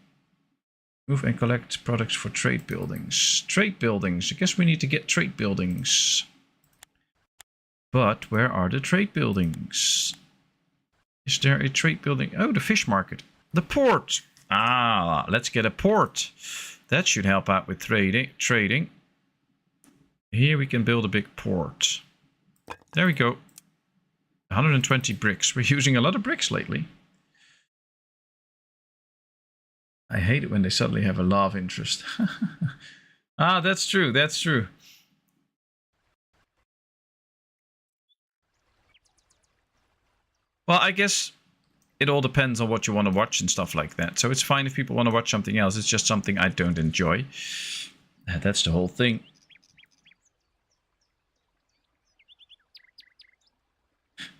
Move and collect products for trade buildings. Trade buildings. I guess we need to get trade buildings. But where are the trade buildings? Is there a trade building? Oh, the fish market. The port. Ah, let's get a port. That should help out with trading. Here we can build a big port. There we go. 120 bricks. We're using a lot of bricks lately. I hate it when they suddenly have a love interest. Ah, that's true. That's true. Well, I guess it all depends on what you want to watch and stuff like that. So it's fine if people want to watch something else. It's just something I don't enjoy. That's the whole thing.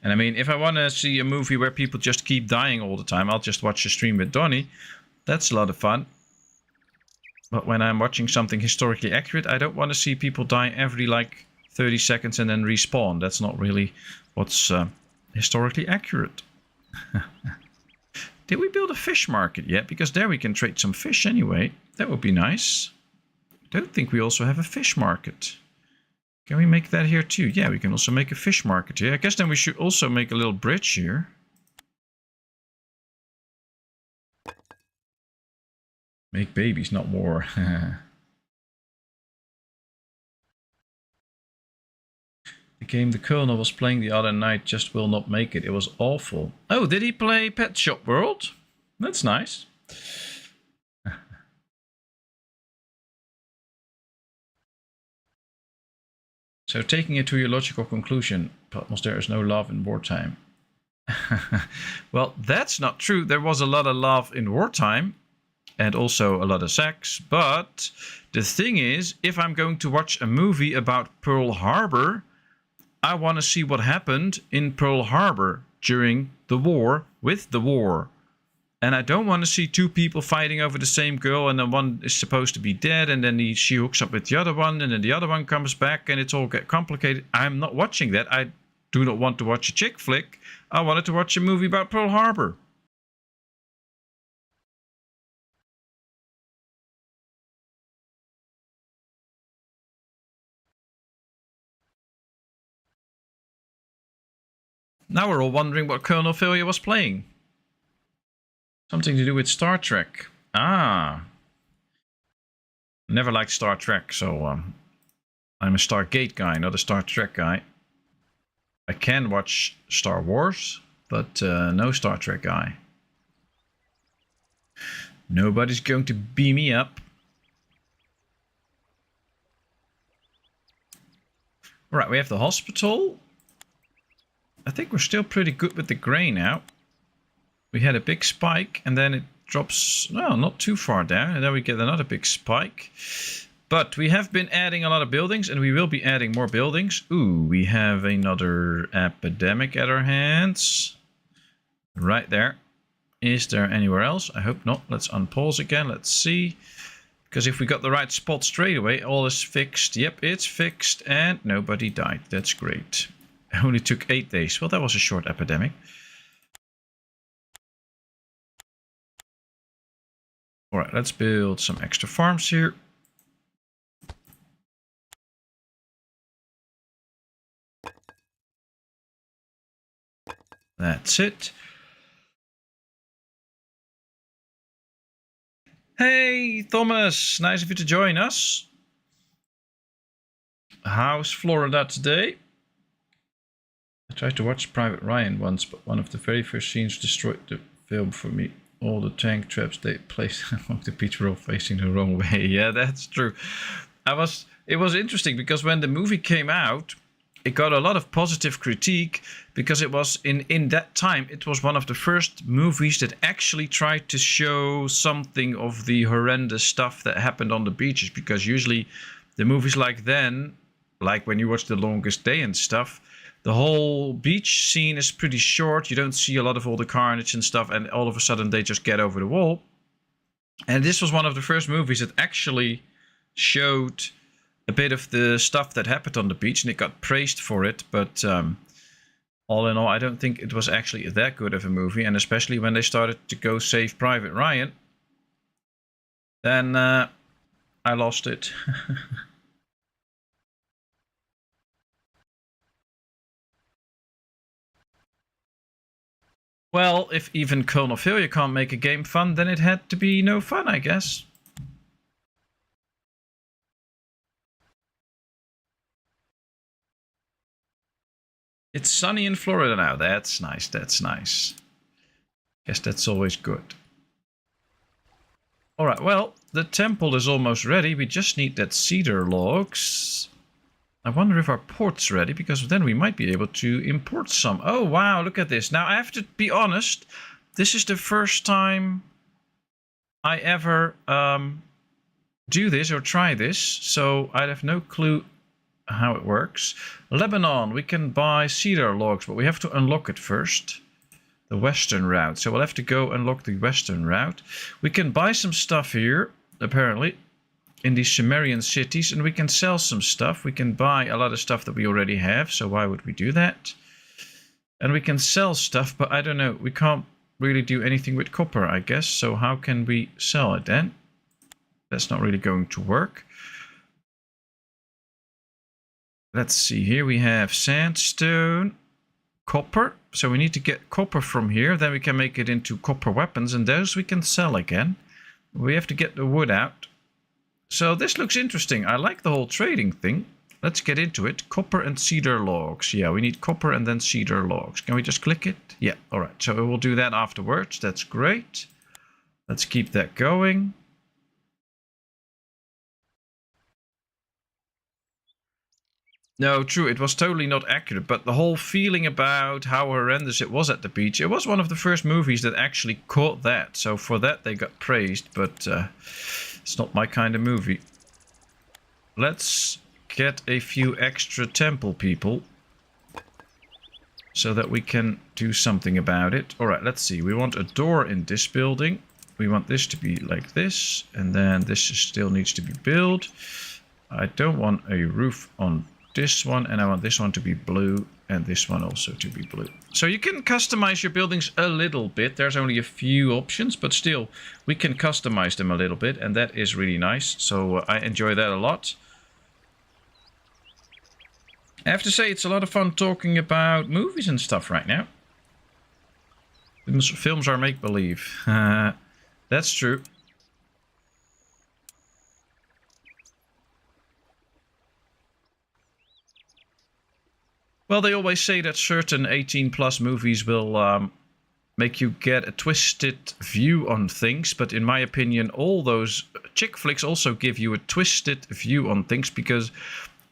And I mean, if I want to see a movie where people just keep dying all the time, I'll just watch a stream with Donnie. That's a lot of fun. But when I'm watching something historically accurate, I don't want to see people die every like 30 seconds and then respawn. That's not really what's historically accurate. Did we build a fish market yet? Because there we can trade some fish anyway. That would be nice. I don't think we also have a fish market. Can we make that here too? Yeah, we can also make a fish market here. I guess then we should also make a little bridge here. Make babies, not war. The game the Colonel was playing the other night just will not make it. It was awful. Oh, did he play Pet Shop World? That's nice. So taking it to your logical conclusion, Patmos, there is no love in wartime. Well, that's not true. There was a lot of love in wartime and also a lot of sex. But the thing is, if I'm going to watch a movie about Pearl Harbor, I want to see what happened in Pearl Harbor during the war with the war. And I don't want to see two people fighting over the same girl and then one is supposed to be dead and then she hooks up with the other one and then the other one comes back and it's all get complicated. I'm not watching that. I do not want to watch a chick flick. I wanted to watch a movie about Pearl Harbor. Now we're all wondering what Colonel Failure was playing. Something to do with Star Trek. Ah. Never liked Star Trek, so I'm a Stargate guy, not a Star Trek guy. I can watch Star Wars, but no Star Trek guy. Nobody's going to beam me up. Alright, we have the hospital. I think we're still pretty good with the grain now. We had a big spike and then it drops, well, not too far down. And then we get another big spike. But we have been adding a lot of buildings and we will be adding more buildings. Ooh, we have another epidemic at our hands. Right there. Is there anywhere else? I hope not. Let's unpause again. Let's see. Because if we got the right spot straight away, all is fixed. Yep, it's fixed and nobody died. That's great. It only took 8 days. Well, that was a short epidemic. Alright, let's build some extra farms here. That's it. Hey, Thomas. Nice of you to join us. How's Florida today? I tried to watch Private Ryan once, but one of the very first scenes destroyed the film for me. All the tank traps they placed along the beach were all facing the wrong way. Yeah, that's true. It was interesting because when the movie came out, it got a lot of positive critique because it was in that time it was one of the first movies that actually tried to show something of the horrendous stuff that happened on the beaches, because usually the movies like then, like when you watch The Longest Day and stuff, the whole beach scene is pretty short. You don't see a lot of all the carnage and stuff, and all of a sudden they just get over the wall. And this was one of the first movies that actually showed a bit of the stuff that happened on the beach, and it got praised for it. But all in all, I don't think it was actually that good of a movie. And especially when they started to go Save Private Ryan, then I lost it. Well, if even Colonel Failure can't make a game fun, then it had to be no fun, I guess. It's sunny in Florida now. That's nice. That's nice. Guess that's always good. All right, well, the temple is almost ready. We just need that cedar logs. I wonder if our port's ready, because then we might be able to import some. Oh, wow, look at this. Now, I have to be honest. This is the first time I ever do this or try this, so I have no clue how it works. Lebanon, we can buy cedar logs, but we have to unlock it first. The western route. So we'll have to go unlock the western route. We can buy some stuff here, apparently, in these Sumerian cities, and we can sell some stuff. We can buy a lot of stuff that we already have, so why would we do that? And we can sell stuff, but I don't know. We can't really do anything with copper, I guess. So how can we sell it then? That's not really going to work. Let's see, here we have sandstone, copper. So we need to get copper from here. Then we can make it into copper weapons, and those we can sell again. We have to get the wood out. So this looks interesting. I like the whole trading thing. Let's get into it. Copper and cedar logs. Yeah, we need copper and then cedar logs. Can we just click it? Yeah, all right. So we'll do that afterwards. That's great. Let's keep that going. No, true, it was totally not accurate, but the whole feeling about how horrendous it was at the beach, it was one of the first movies that actually caught that. So for that they got praised, but it's not my kind of movie. Let's get a few extra temple people so that we can do something about it. All right, let's see. We want a door in this building. We want this to be like this, and then this still needs to be built. I don't want a roof on this one, and I want this one to be blue, and this one also to be blue. So you can customize your buildings a little bit. There's only a few options, but still, we can customize them a little bit, and that is really nice. So I enjoy that a lot. I have to say, it's a lot of fun talking about movies and stuff right now. Films are make-believe. That's true. Well, they always say that certain 18+ movies will make you get a twisted view on things. But in my opinion, all those chick flicks also give you a twisted view on things, because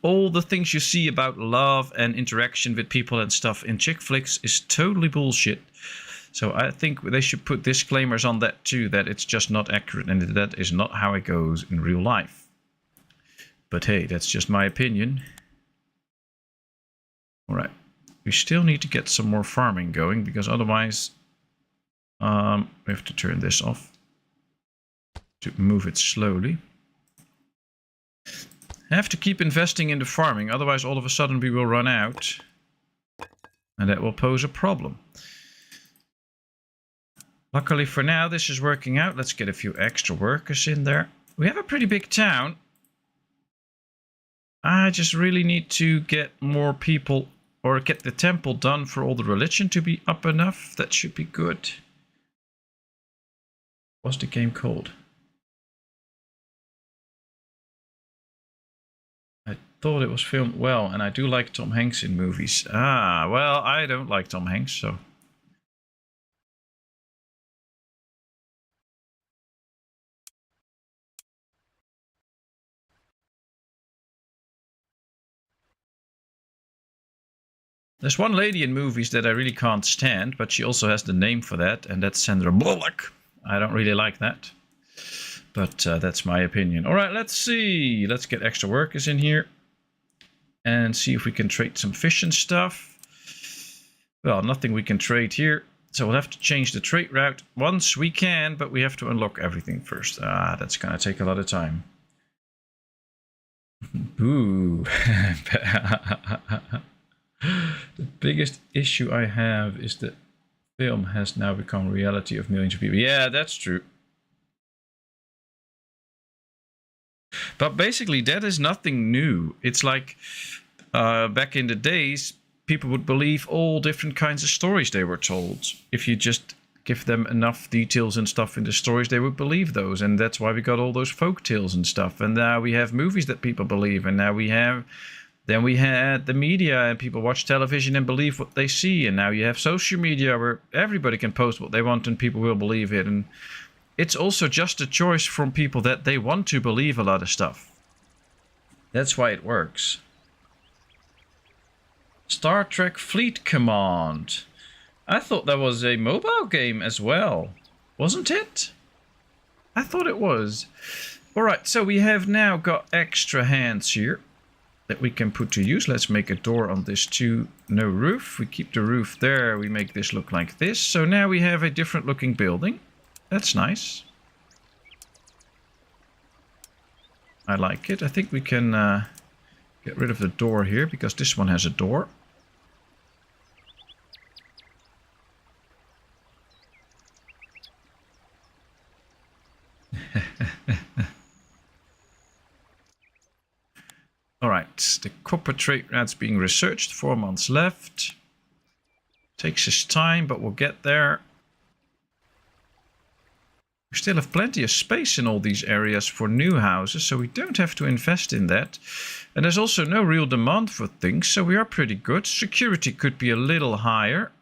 all the things you see about love and interaction with people and stuff in chick flicks is totally bullshit. So I think they should put disclaimers on that too, that it's just not accurate and that is not how it goes in real life. But hey, that's just my opinion. All right, we still need to get some more farming going, because otherwise we have to turn this off to move it slowly. I have to keep investing in the farming, otherwise all of a sudden we will run out, and that will pose a problem. Luckily for now, this is working out. Let's get a few extra workers in there. We have a pretty big town. I just really need to get more people, or get the temple done for all the religion to be up enough. That should be good. What's the game called? I thought it was filmed well, and I do like Tom Hanks in movies. Ah, well, I don't like Tom Hanks, so... There's one lady in movies that I really can't stand, but she also has the name for that, and that's Sandra Bullock. I don't really like that. But that's my opinion. All right, let's see. Let's get extra workers in here. And see if we can trade some fish and stuff. Well, nothing we can trade here. So we'll have to change the trade route once we can, but we have to unlock everything first. Ah, that's going to take a lot of time. Boo. The biggest issue I have is that film has now become a reality of millions of people. Yeah, that's true. But basically, that is nothing new. It's like back in the days, people would believe all different kinds of stories they were told. If you just give them enough details and stuff in the stories, they would believe those. And that's why we got all those folk tales and stuff. And now we have movies that people believe. And now we have... Then we had the media, and people watch television and believe what they see. And now you have social media where everybody can post what they want and people will believe it. And it's also just a choice from people that they want to believe a lot of stuff. That's why it works. Star Trek Fleet Command. I thought that was a mobile game as well. Wasn't it? I thought it was. Alright, so we have now got extra hands here that we can put to use. Let's make a door on this too. No roof. We keep the roof there. We make this look like this. So now we have a different looking building. That's nice. I like it. I think we can get rid of the door here because this one has a door. Alright, the copper trade route's being researched. 4 months left. Takes us time, but we'll get there. We still have plenty of space in all these areas for new houses, so we don't have to invest in that. And there's also no real demand for things, so we are pretty good. Security could be a little higher,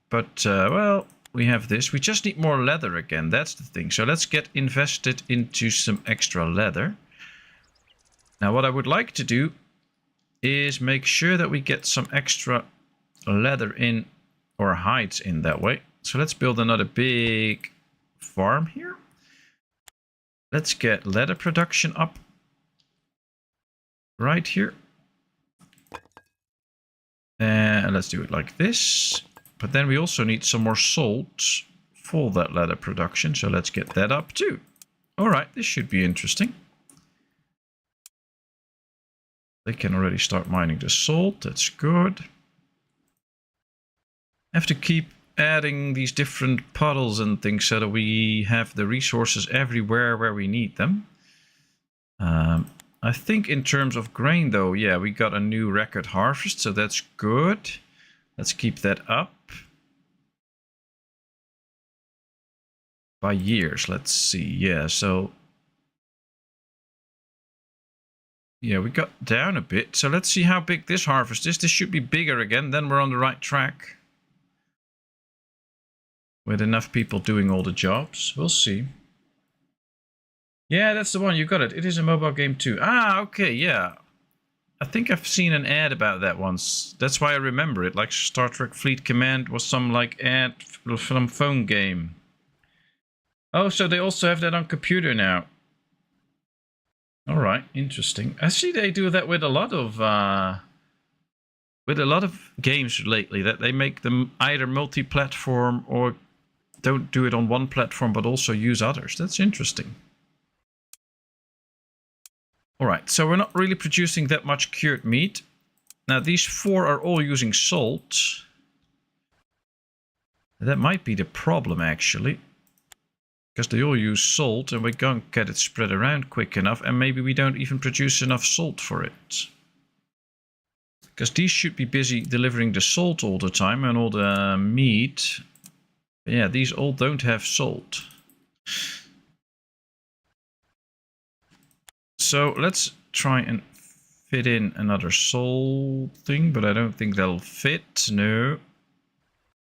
but, well, we have this. We just need more leather again, that's the thing. So let's get invested into some extra leather. Now, what I would like to do is make sure that we get some extra leather in, or hides in that way. So let's build another big farm here. Let's get leather production up right here. And let's do it like this. But then we also need some more salt for that leather production. So let's get that up too. All right, this should be interesting. They can already start mining the salt. That's good. Have to keep adding these different puddles and things so that we have the resources everywhere where we need them. I think in terms of grain though, yeah, we got a new record harvest, so that's good. Let's keep that up. By years, let's see. Yeah, so... yeah, we got down a bit. So let's see how big this harvest is. This should be bigger again. Then we're on the right track. With enough people doing all the jobs. We'll see. Yeah, that's the one. You got it. It is a mobile game too. Ah, okay, yeah. I think I've seen an ad about that once. That's why I remember it. Like Star Trek Fleet Command was some like ad from phone game. Oh, so they also have that on computer now. Alright, interesting. I see they do that with a lot of games lately, that they make them either multi-platform or don't do it on one platform but also use others. That's interesting. Alright, so we're not really producing that much cured meat. Now these 4 are all using salt. That might be the problem actually. Because they all use salt and we can't get it spread around quick enough, and maybe we don't even produce enough salt for it. Because these should be busy delivering the salt all the time and all the meat. But yeah, these all don't have salt. So let's try and fit in another soul thing, but I don't think that'll fit. No,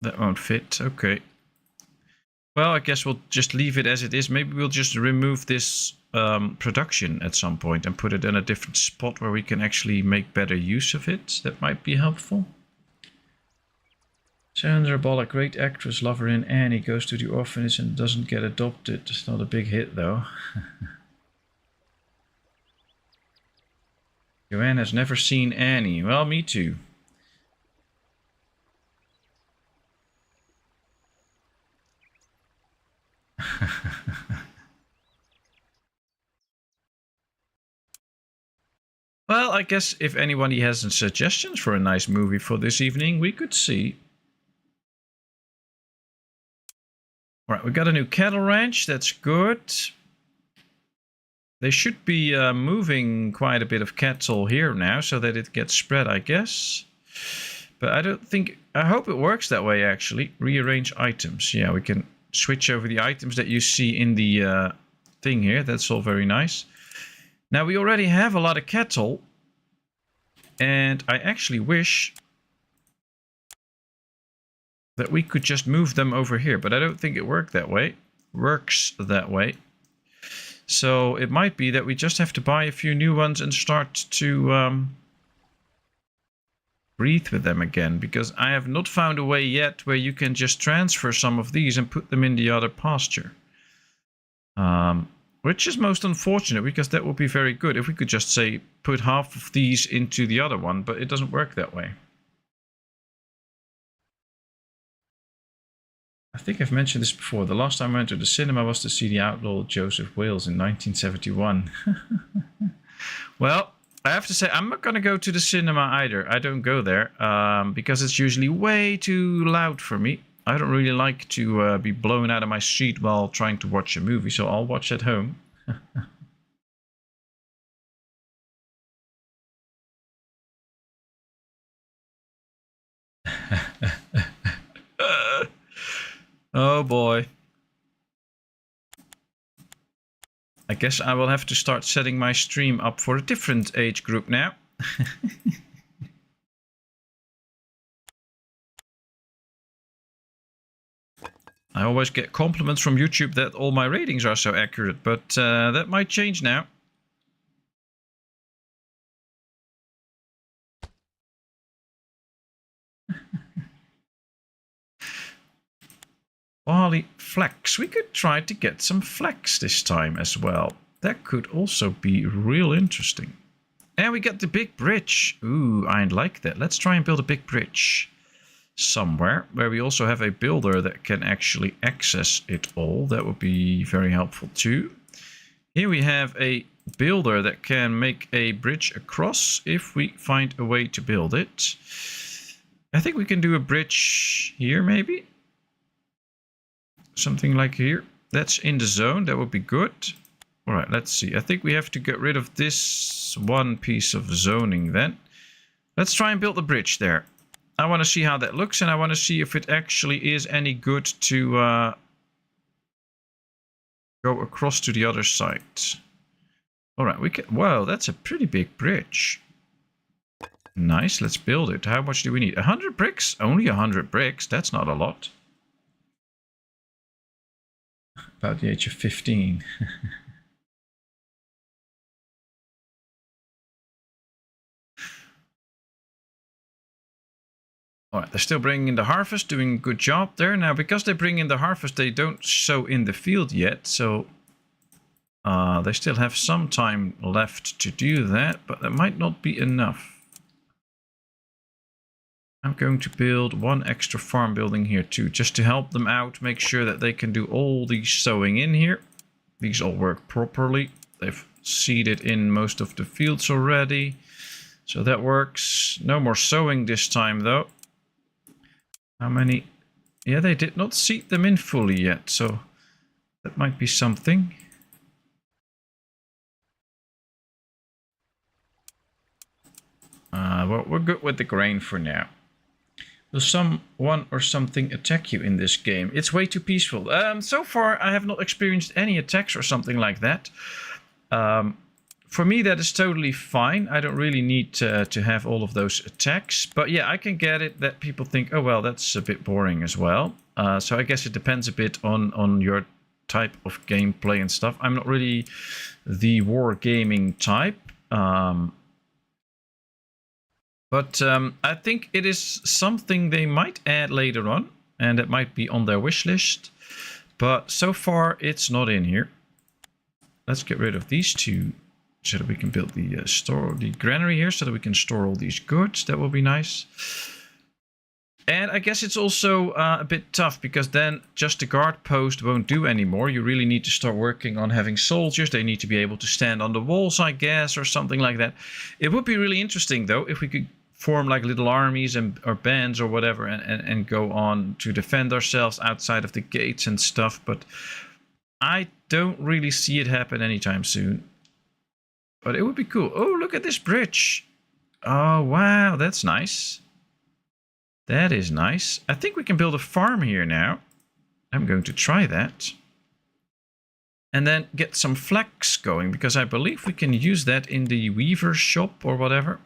that won't fit. Okay. Well, I guess we'll just leave it as it is. Maybe we'll just remove this production at some point and put it in a different spot where we can actually make better use of it. That might be helpful. Sandra Bullock, great actress, lover in Annie, goes to the orphanage and doesn't get adopted. It's not a big hit though. Joanne has never seen Annie. Well, me too. Well, I guess if anybody has some suggestions for a nice movie for this evening, we could see. Alright, we got a new cattle ranch. That's good. They should be moving quite a bit of cattle here now so that it gets spread, I guess. But I don't think... I hope it works that way, actually. Rearrange items. Yeah, we can switch over the items that you see in the thing here. That's all very nice. Now, we already have a lot of cattle. And I actually wish that we could just move them over here. But I don't think it works that way. So it might be that we just have to buy a few new ones and start to breathe with them again. Because I have not found a way yet where you can just transfer some of these and put them in the other pasture. Which is most unfortunate, because that would be very good if we could just say put half of these into the other one, but it doesn't work that way. I think I've mentioned this before. The last time I went to the cinema was to see The Outlaw Joseph Wales in 1971. Well, I have to say I'm not going to go to the cinema either. I don't go there because it's usually way too loud for me. I don't really like to be blown out of my seat while trying to watch a movie, so I'll watch at home. Oh boy. I guess I will have to start setting my stream up for a different age group now. I always get compliments from YouTube that all my ratings are so accurate, but that might change now. Barley flax. We could try to get some flax this time as well. That could also be real interesting. And we got the big bridge. Ooh, I like that. Let's try and build a big bridge somewhere where we also have a builder that can actually access it all. That would be very helpful too. Here we have a builder that can make a bridge across if we find a way to build it. I think we can do a bridge here maybe. Something like here. That's in the zone. That would be good. All right, let's see. I think we have to get rid of this one piece of zoning then. Let's try and build a bridge there. I want to see how that looks, and I want to see if it actually is any good to go across to the other side. All right, we can. Wow, that's a pretty big bridge. Nice, let's build it. How much do we need? 100 bricks? Only 100 bricks. That's not a lot. About the age of 15. Alright, they're still bringing in the harvest, doing a good job there. Now, because they bring in the harvest, they don't sow in the field yet, so they still have some time left to do that, but that might not be enough. I'm going to build one extra farm building here too, just to help them out, make sure that they can do all the sowing in here. These all work properly. They've seeded in most of the fields already, so that works. No more sowing this time though. How many? Yeah, they did not seed them in fully yet, so that might be something. Well, we're good with the grain for now. Will someone or something attack you in this game? It's way too peaceful. So far, I have not experienced any attacks or something like that. for me, that is totally fine. I don't really need to have all of those attacks. But yeah, I can get it that people think, oh, well, that's a bit boring as well. So I guess it depends a bit on your type of gameplay and stuff. I'm not really the war gaming type. But I think it is something they might add later on. And it might be on their wish list. But so far, it's not in here. Let's get rid of these two so that we can build the the granary here so that we can store all these goods. That will be nice. And I guess it's also a bit tough because then just the guard post won't do anymore. You really need to start working on having soldiers. They need to be able to stand on the walls, I guess, or something like that. It would be really interesting, though, if we could form like little armies or bands or whatever and go on to defend ourselves outside of the gates and stuff. But I don't really see it happen anytime soon. But it would be cool. Oh, look at this bridge. Oh, wow. That's nice. That is nice. I think we can build a farm here now. I'm going to try that. And then get some flax going, because I believe we can use that in the weaver shop or whatever.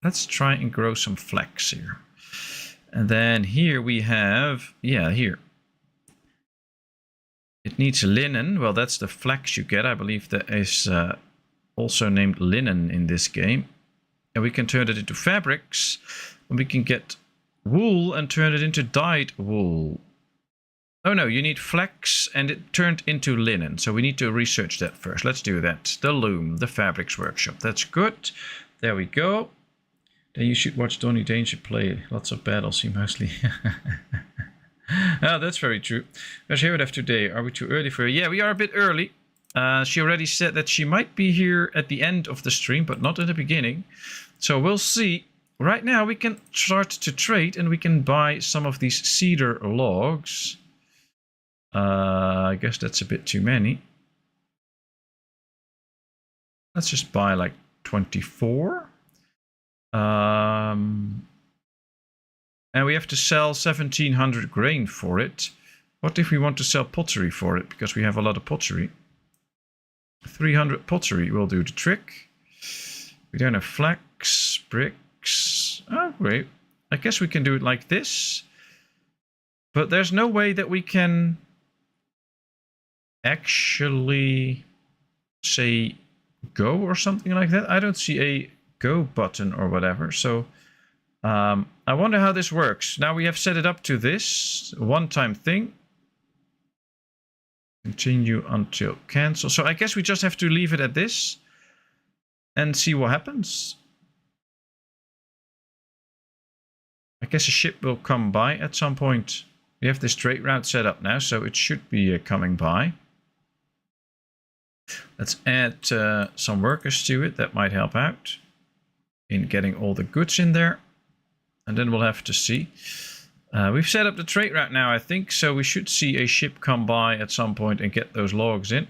Let's try and grow some flax here. And then here we have, yeah, here. It needs linen. Well, that's the flax you get. I believe that is also named linen in this game. And we can turn it into fabrics. And we can get wool and turn it into dyed wool. Oh no, you need flax and it turned into linen. So we need to research that first. Let's do that. The loom, the fabrics workshop. That's good. There we go. Then you should watch Donnie Danger play lots of battles. He mostly... Oh, that's very true. Where's Herodef today? Are we too early for her? Yeah, we are a bit early. She already said that she might be here at the end of the stream, but not at the beginning. So we'll see. Right now we can start to trade and we can buy some of these cedar logs. I guess that's a bit too many. Let's just buy like 24. And we have to sell 1700 grain for it. What if we want to sell pottery for it? Because we have a lot of pottery. 300 pottery will do the trick. We don't have flax, bricks. Oh, great. I guess we can do it like this. But there's no way that we can actually say go or something like that. I don't see a go button or whatever. So I wonder how this works. Now we have set it up to this one-time thing. Continue until cancel. So I guess we just have to leave it at this and see what happens. I guess a ship will come by at some point. We have this trade route set up now, so it should be coming by. Let's add some workers to it. That might help out in getting all the goods in there. And then we'll have to see. We've set up the trade route now, I think. So we should see a ship come by at some point and get those logs in.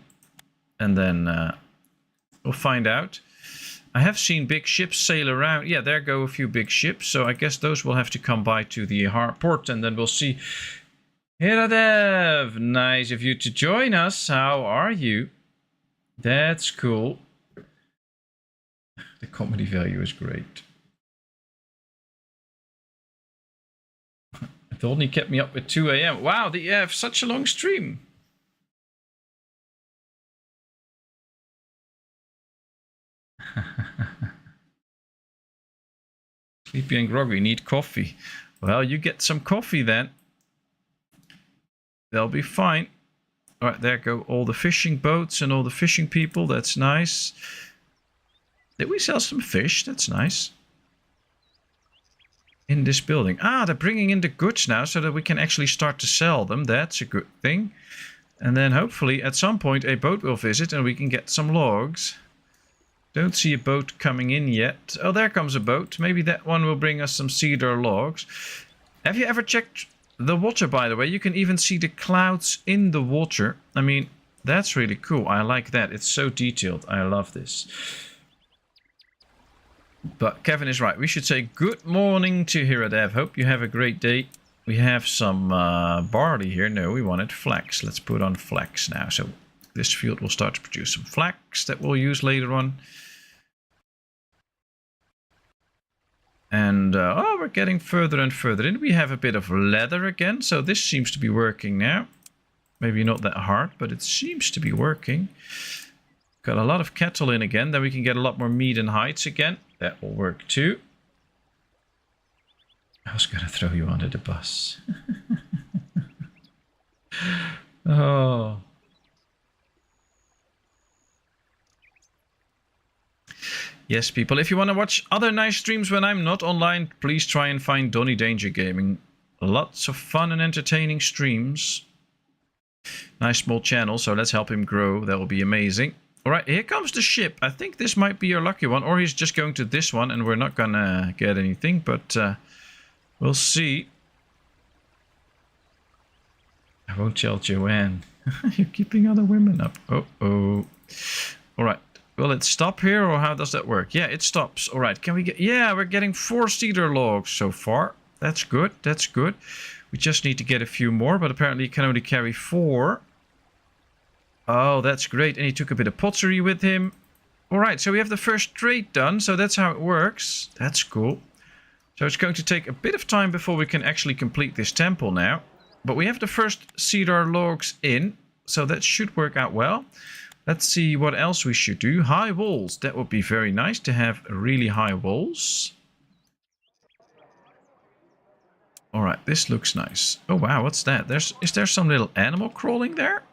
And then we'll find out. I have seen big ships sail around. Yeah, there go a few big ships. So I guess those will have to come by to the port. And then we'll see. Hiradev, nice of you to join us. How are you? That's cool. The comedy value is great. It only kept me up at 2 a.m. Wow, you have such a long stream. Sleepy and groggy, need coffee. Well, you get some coffee then. They'll be fine. All right, there go all the fishing boats and all the fishing people. That's nice. Did we sell some fish? That's nice. In this building. Ah, they're bringing in the goods now so that we can actually start to sell them. That's a good thing. And then hopefully at some point a boat will visit and we can get some logs. Don't see a boat coming in yet. Oh, there comes a boat. Maybe that one will bring us some cedar logs. Have you ever checked the water, by the way? You can even see the clouds in the water. I mean, that's really cool. I like that. It's so detailed. I love this. But Kevin is right. We should say good morning to Hiradev. Hope you have a great day. We have some barley here. No, we wanted flax. Let's put on flax now. So This field will start to produce some flax that we'll use later on. And oh, we're getting further and further in. We have a bit of leather again, so this seems to be working now. Maybe not that hard, but it seems to be working. Got a lot of cattle in again, then we can get a lot more meat and hides again. That will work too. I was going to throw you under the bus. Oh. Yes, people, if you want to watch other nice streams when I'm not online, please try and find Donny Danger Gaming. Lots of fun and entertaining streams. Nice small channel, so let's help him grow. That will be amazing. Alright, here comes the ship. I think this might be your lucky one, or he's just going to this one and we're not gonna get anything, but we'll see. I won't tell Joanne. You're keeping other women up. Oh. Alright. Will it stop here, or how does that work? Yeah, it stops. Alright, can we get... Yeah, we're getting 4 cedar logs so far. That's good, that's good. We just need to get a few more, but apparently you can only carry 4. Oh, that's great. And he took a bit of pottery with him. Alright, so we have the first trade done, so that's how it works. That's cool. So it's going to take a bit of time before we can actually complete this temple now. But we have the first cedar logs in, so that should work out well. Let's see what else we should do. High walls. That would be very nice to have really high walls. Alright, this looks nice. Oh wow, what's that? Is there some little animal crawling there?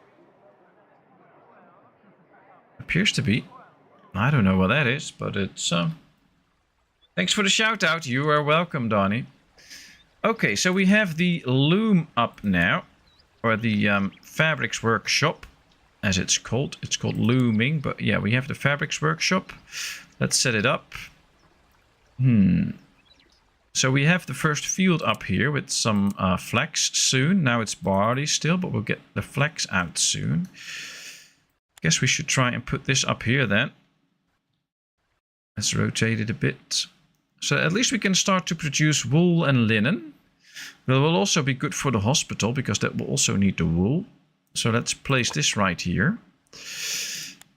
Appears to be. I don't know what that is, but it's... Thanks for the shout out. You are welcome, Donnie. Okay, so we have the loom up now. Or the fabrics workshop, as it's called. It's called looming, but yeah, we have the fabrics workshop. Let's set it up. So we have the first field up here with some flax soon. Now it's barley still, but we'll get the flax out soon. Guess we should try and put this up here then. Let's rotate it a bit. So at least we can start to produce wool and linen. That will also be good for the hospital, because that will also need the wool. So let's place this right here.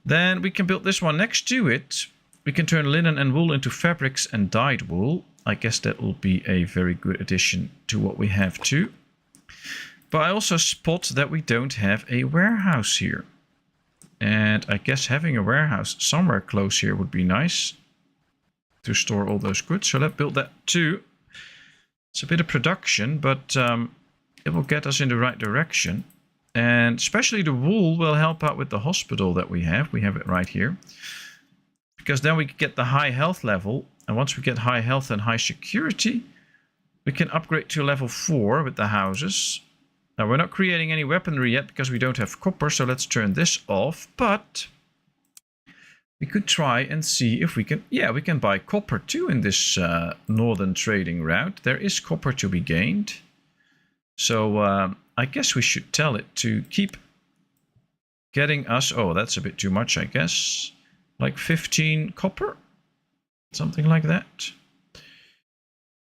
Then we can build this one next to it. We can turn linen and wool into fabrics and dyed wool. I guess that will be a very good addition to what we have too. But I also spot that we don't have a warehouse here. And I guess having a warehouse somewhere close here would be nice to store all those goods. So let's build that too. It's a bit of production, but it will get us in the right direction. And especially the wool will help out with the hospital that we have. We have it right here. Because then we get the high health level. And once we get high health and high security, we can upgrade to level 4 with the houses. Now we're not creating any weaponry yet because we don't have copper. So let's turn this off. But we could try and see if we can... Yeah, we can buy copper too in this northern trading route. There is copper to be gained. So I guess we should tell it to keep getting us... Oh, that's a bit too much, I guess. Like 15 copper. Something like that.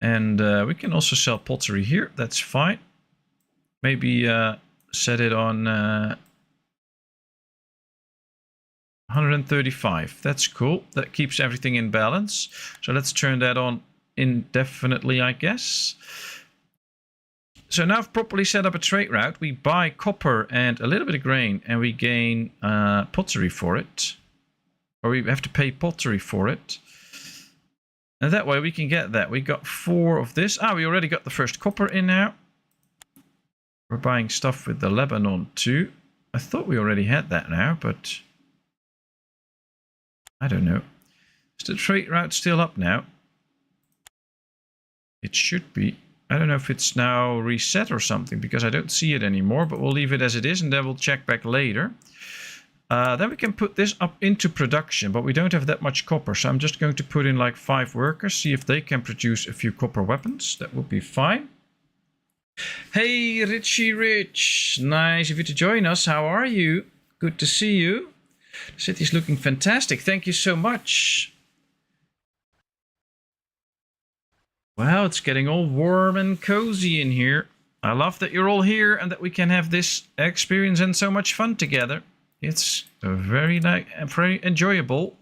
And we can also sell pottery here. That's fine. Maybe set it on 135. That's cool. That keeps everything in balance. So let's turn that on indefinitely, I guess. So now I've properly set up a trade route. We buy copper and a little bit of grain, and we gain pottery for it. Or we have to pay pottery for it. And that way we can get that. We got 4 of this. Ah, we already got the first copper in now. We're buying stuff with the Lebanon too. I thought we already had that now, but I don't know. Is the trade route still up now? It should be. I don't know if it's now reset or something, because I don't see it anymore, but we'll leave it as it is and then we'll check back later. Then we can put this up into production, but we don't have that much copper. So I'm just going to put in like 5 workers, see if they can produce a few copper weapons. That would be fine. Hey, Richie Rich. Nice of you to join us. How are you? Good to see you. The city's looking fantastic. Thank you so much. Wow, it's getting all warm and cozy in here. I love that you're all here and that we can have this experience and so much fun together. It's very enjoyable.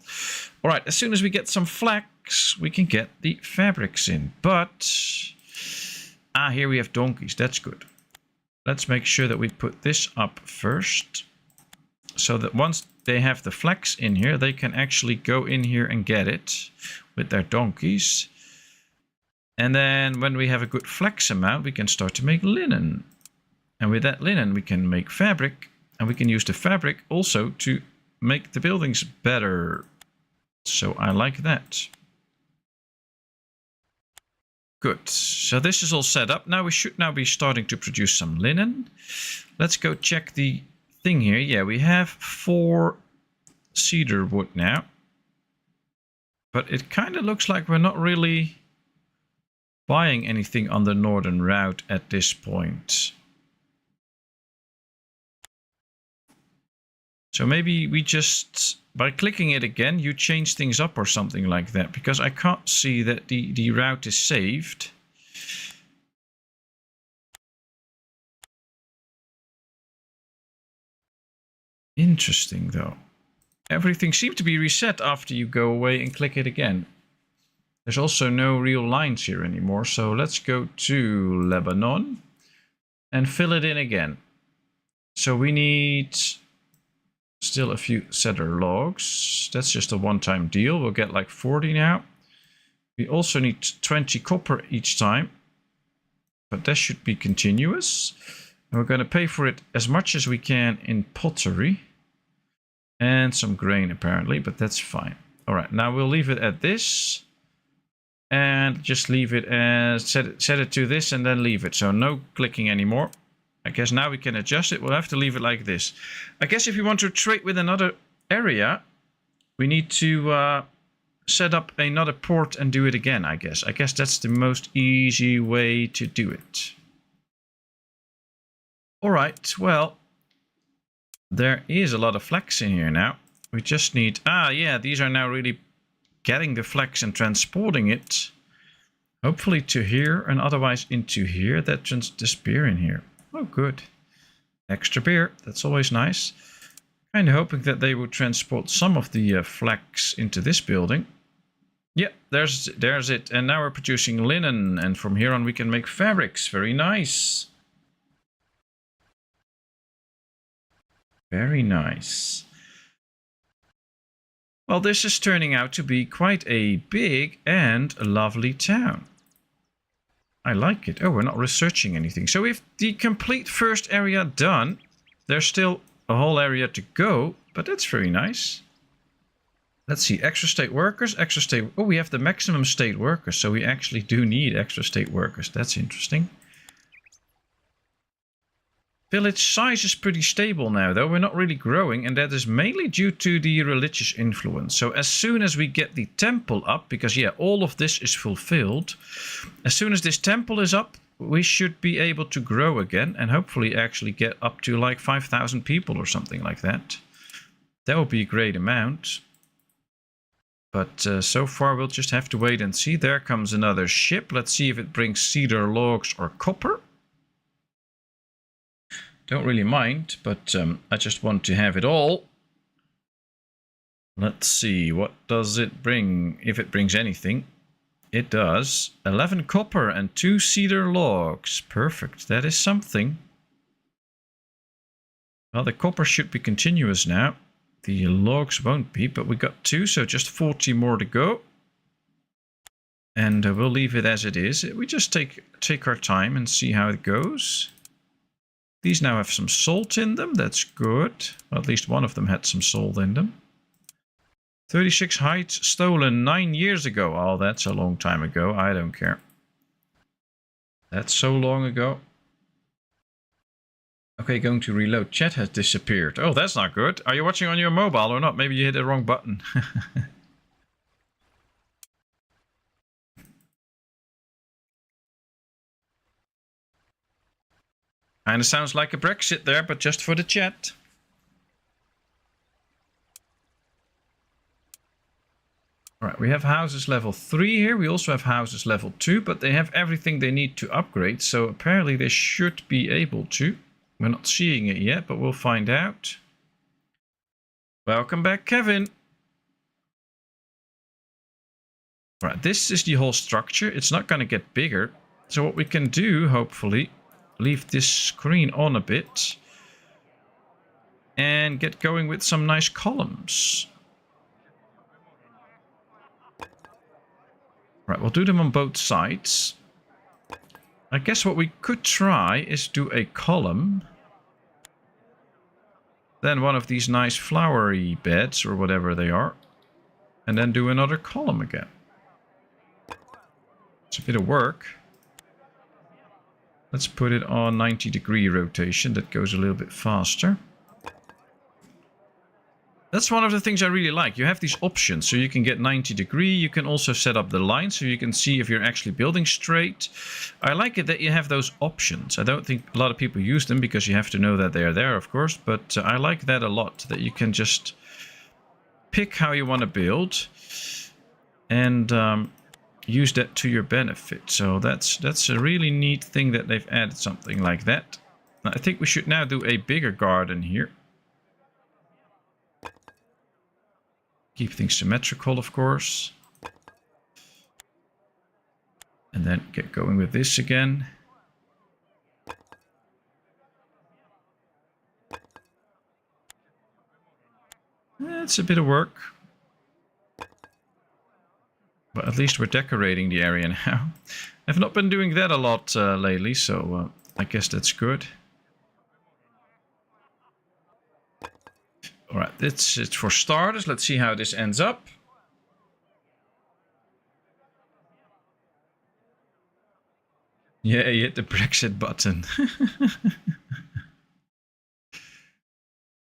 All right, as soon as we get some flax, we can get the fabrics in. But here we have donkeys. That's good. Let's make sure that we put this up first, so that once they have the flax in here, they can actually go in here and get it with their donkeys. And then when we have a good flax amount, we can start to make linen. And with that linen, we can make fabric. And we can use the fabric also to make the buildings better. So I like that. Good. So this is all set up. Now we should now be starting to produce some linen. Let's go check the thing here. Yeah, we have 4 cedar wood now. But it kind of looks like we're not really buying anything on the northern route at this point. So maybe we just, by clicking it again, you change things up or something like that. Because I can't see that the route is saved. Interesting though. Everything seems to be reset after you go away and click it again. There's also no real lines here anymore. So let's go to Lebanon and fill it in again. So we need still a few cedar logs. That's just a one-time deal. We'll get like 40 now. We also need 20 copper each time. But that should be continuous. And we're going to pay for it as much as we can in pottery. And some grain apparently, but that's fine. All right, now we'll leave it at this. And just leave it as, set it to this and then leave it. So no clicking anymore. I guess now we can adjust it. We'll have to leave it like this. I guess if you want to trade with another area, we need to set up another port and do it again, I guess. I guess that's the most easy way to do it. All right, well, there is a lot of flax in here now. We just need, yeah, these are now really getting the flax and transporting it. Hopefully to here and otherwise into here. That just disappear in here. Oh, good. Extra beer. That's always nice. Kind of hoping that they would transport some of the flax into this building. Yeah, there's it. And now we're producing linen. And from here on we can make fabrics. Very nice. Very nice. Well, this is turning out to be quite a big and lovely town. I like it. Oh, we're not researching anything. So if the complete first area done, there's still a whole area to go, but that's very nice. Let's see, extra state workers, extra state. Oh, we have the maximum state workers, so we actually do need extra state workers. That's interesting. Village size is pretty stable now, though. We're not really growing, and that is mainly due to the religious influence. So as soon as we get the temple up, because yeah, all of this is fulfilled. As soon as this temple is up, we should be able to grow again and hopefully actually get up to like 5,000 people or something like that. That would be a great amount. But so far we'll just have to wait and see. There comes another ship. Let's see if it brings cedar logs or copper. Don't really mind, but I just want to have it all. Let's see, what does it bring? If it brings anything. It does. 11 copper and 2 cedar logs. Perfect, that is something. Well, the copper should be continuous now. The logs won't be, but we got 2, so just 40 more to go. And we'll leave it as it is. We just take our time and see how it goes. These now have some salt in them. That's good. Well, at least one of them had some salt in them. 36 hides stolen 9 years ago. Oh, that's a long time ago. I don't care. That's so long ago. Okay, going to reload. Chat has disappeared. Oh, that's not good. Are you watching on your mobile or not? Maybe you hit the wrong button. Kinda sounds like a Brexit there, but just for the chat. Alright, we have houses level 3 here. We also have houses level 2, but they have everything they need to upgrade. So apparently they should be able to. We're not seeing it yet, but we'll find out. Welcome back, Kevin. Right, this is the whole structure. It's not going to get bigger. So what we can do, hopefully, leave this screen on a bit and get going with some nice columns. Right, we'll do them on both sides. I guess what we could try is do a column. Then one of these nice flowery beds or whatever they are. And then do another column again. It's a bit of work. Let's put it on 90-degree rotation. That goes a little bit faster. That's one of the things I really like. You have these options. So you can get 90-degree. You can also set up the line so you can see if you're actually building straight. I like it that you have those options. I don't think a lot of people use them because you have to know that they're there, of course. But I like that a lot. That you can just pick how you want to build. And use that to your benefit. So that's a really neat thing that they've added something like that. I think we should now do a bigger garden here. Keep things symmetrical, of course. And then get going with this again. It's a bit of work. But at least we're decorating the area now. I've not been doing that a lot lately, so I guess that's good. Alright, it's for starters. Let's see how this ends up. Yeah, you hit the Brexit button.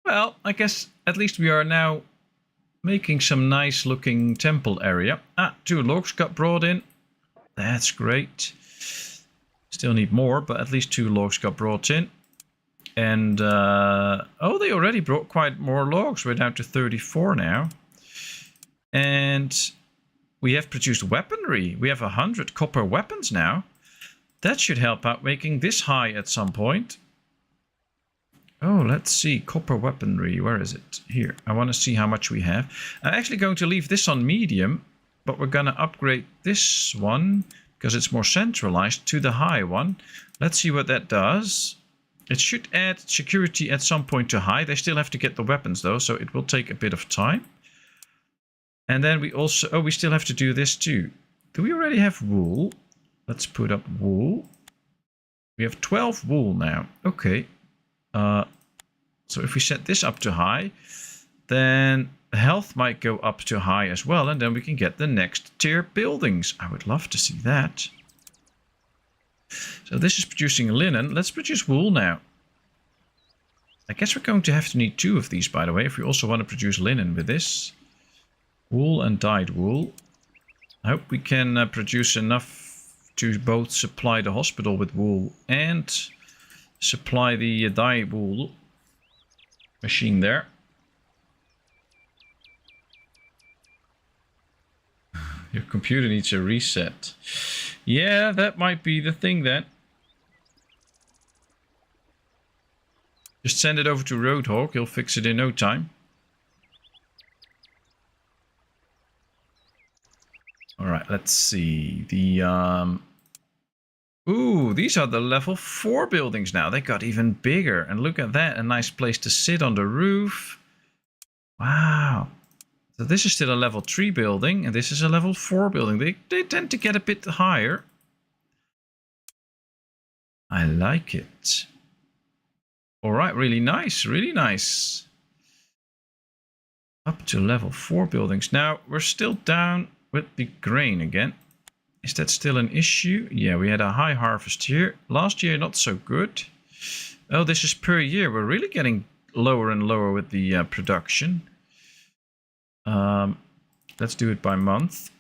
Well, I guess at least we are now making some nice looking temple area. 2 logs got brought in. That's great. Still need more, but at least 2 logs got brought in. And, oh, they already brought quite more logs. We're down to 34 now. And we have produced weaponry. We have 100 copper weapons now. That should help out making this high at some point. Oh, let's see. Copper weaponry. Where is it? Here. I want to see how much we have. I'm actually going to leave this on medium, but we're going to upgrade this one because it's more centralized to the high one. Let's see what that does. It should add security at some point to high. They still have to get the weapons though, so it will take a bit of time. And then we also... Oh, we still have to do this too. Do we already have wool? Let's put up wool. We have 12 wool now. Okay. So if we set this up to high, then health might go up to high as well, and then we can get the next tier buildings. I would love to see that. So this is producing linen. Let's produce wool now. I guess we're going to have to need 2 of these, by the way, if we also want to produce linen with this. Wool and dyed wool. I hope we can produce enough to both supply the hospital with wool and supply the dye wool machine there. Your computer needs a reset. Yeah, that might be the thing then. Just send it over to Roadhog. He'll fix it in no time. Alright, let's see. The ooh, these are the level 4 buildings now. They got even bigger. And look at that. A nice place to sit on the roof. Wow. So this is still a level 3 building. And this is a level 4 building. They tend to get a bit higher. I like it. Alright, really nice. Really nice. Up to level 4 buildings. Now, we're still down with the grain again. Is that still an issue? Yeah, we had a high harvest here. Last year, not so good. Oh, this is per year. We're really getting lower and lower with the production. Let's do it by month.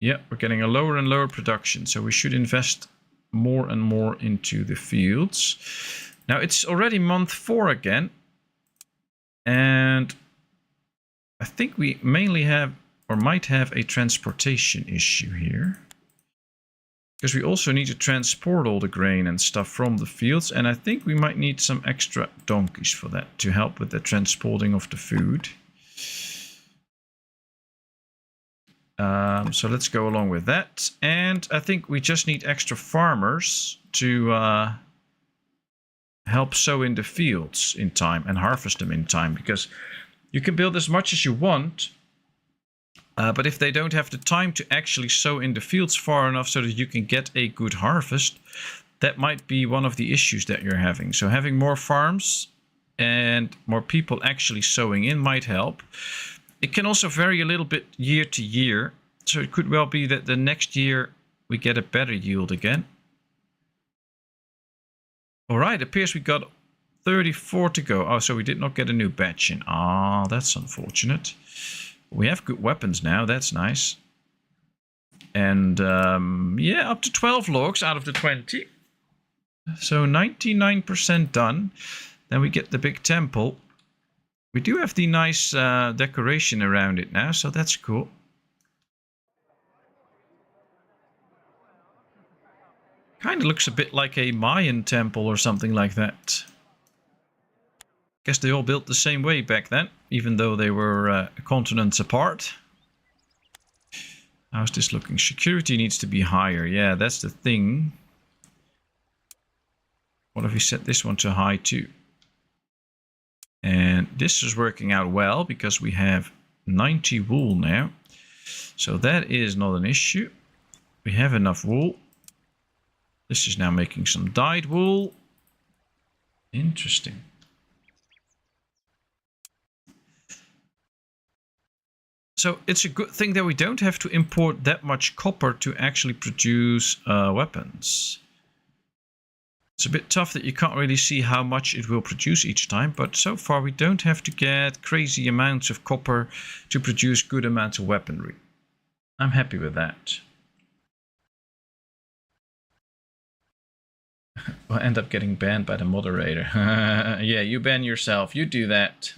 Yeah, we're getting a lower and lower production. So we should invest more and more into the fields. Now, it's already month 4 again. And I think we mainly have, or might have, a transportation issue here. Because we also need to transport all the grain and stuff from the fields. And I think we might need some extra donkeys for that to help with the transporting of the food. So let's go along with that. And I think we just need extra farmers to help sow in the fields in time and harvest them in time. Because you can build as much as you want, but if they don't have the time to actually sow in the fields far enough so that you can get a good harvest, that might be one of the issues that you're having. So having more farms and more people actually sowing in might help. It can also vary a little bit year to year. So it could well be that the next year we get a better yield again. All right, appears we got 34 to go. Oh, so we did not get a new batch in. Ah, that's unfortunate. We have good weapons now. That's nice. And yeah, up to 12 logs out of the 20. So 99% done. Then we get the big temple. We do have the nice decoration around it now, so that's cool. Kind of looks a bit like a Mayan temple or something like that. Guess they all built the same way back then, even though they were continents apart. How's this looking? Security needs to be higher. Yeah, that's the thing. What if we set this one to high too? And this is working out well because we have 90 wool now. So that is not an issue. We have enough wool. This is now making some dyed wool. Interesting. So it's a good thing that we don't have to import that much copper to actually produce weapons. It's a bit tough that you can't really see how much it will produce each time, but so far we don't have to get crazy amounts of copper to produce good amounts of weaponry. I'm happy with that. We'll end up getting banned by the moderator. Yeah, you ban yourself. You do that.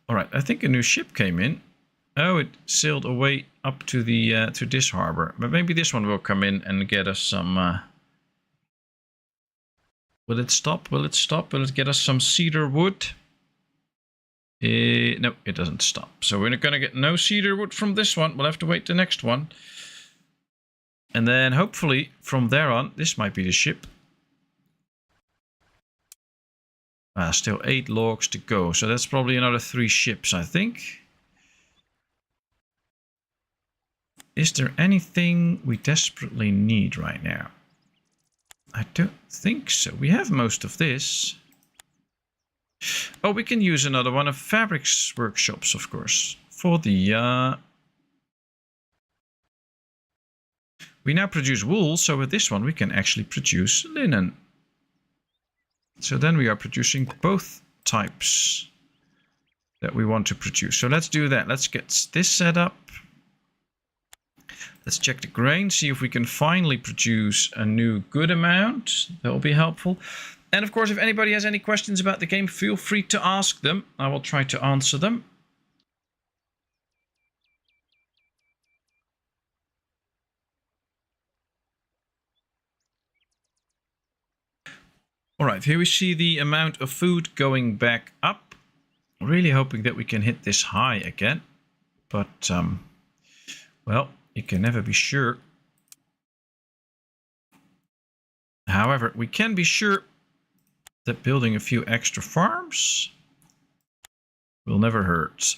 All right, I think a new ship came in. Oh, it sailed away up to the to this harbor. But maybe this one will come in and get us some... Will it stop? Will it stop? Will it get us some cedar wood? No, it doesn't stop. So we're not going to get no cedar wood from this one. We'll have to wait the next one. And then hopefully from there on, this might be the ship. Still 8 logs to go. So that's probably another 3 ships, I think. Is there anything we desperately need right now? I don't think so. We have most of this. Oh, we can use another one of fabrics workshops, of course. For the... We now produce wool, so with this one we can actually produce linen. So then we are producing both types that we want to produce. So let's do that. Let's get this set up. Let's check the grain, see if we can finally produce a new good amount. That will be helpful. And of course, if anybody has any questions about the game, feel free to ask them. I will try to answer them. All right, here we see the amount of food going back up. Really hoping that we can hit this high again. But, well, you can never be sure. However, we can be sure that building a few extra farms will never hurt.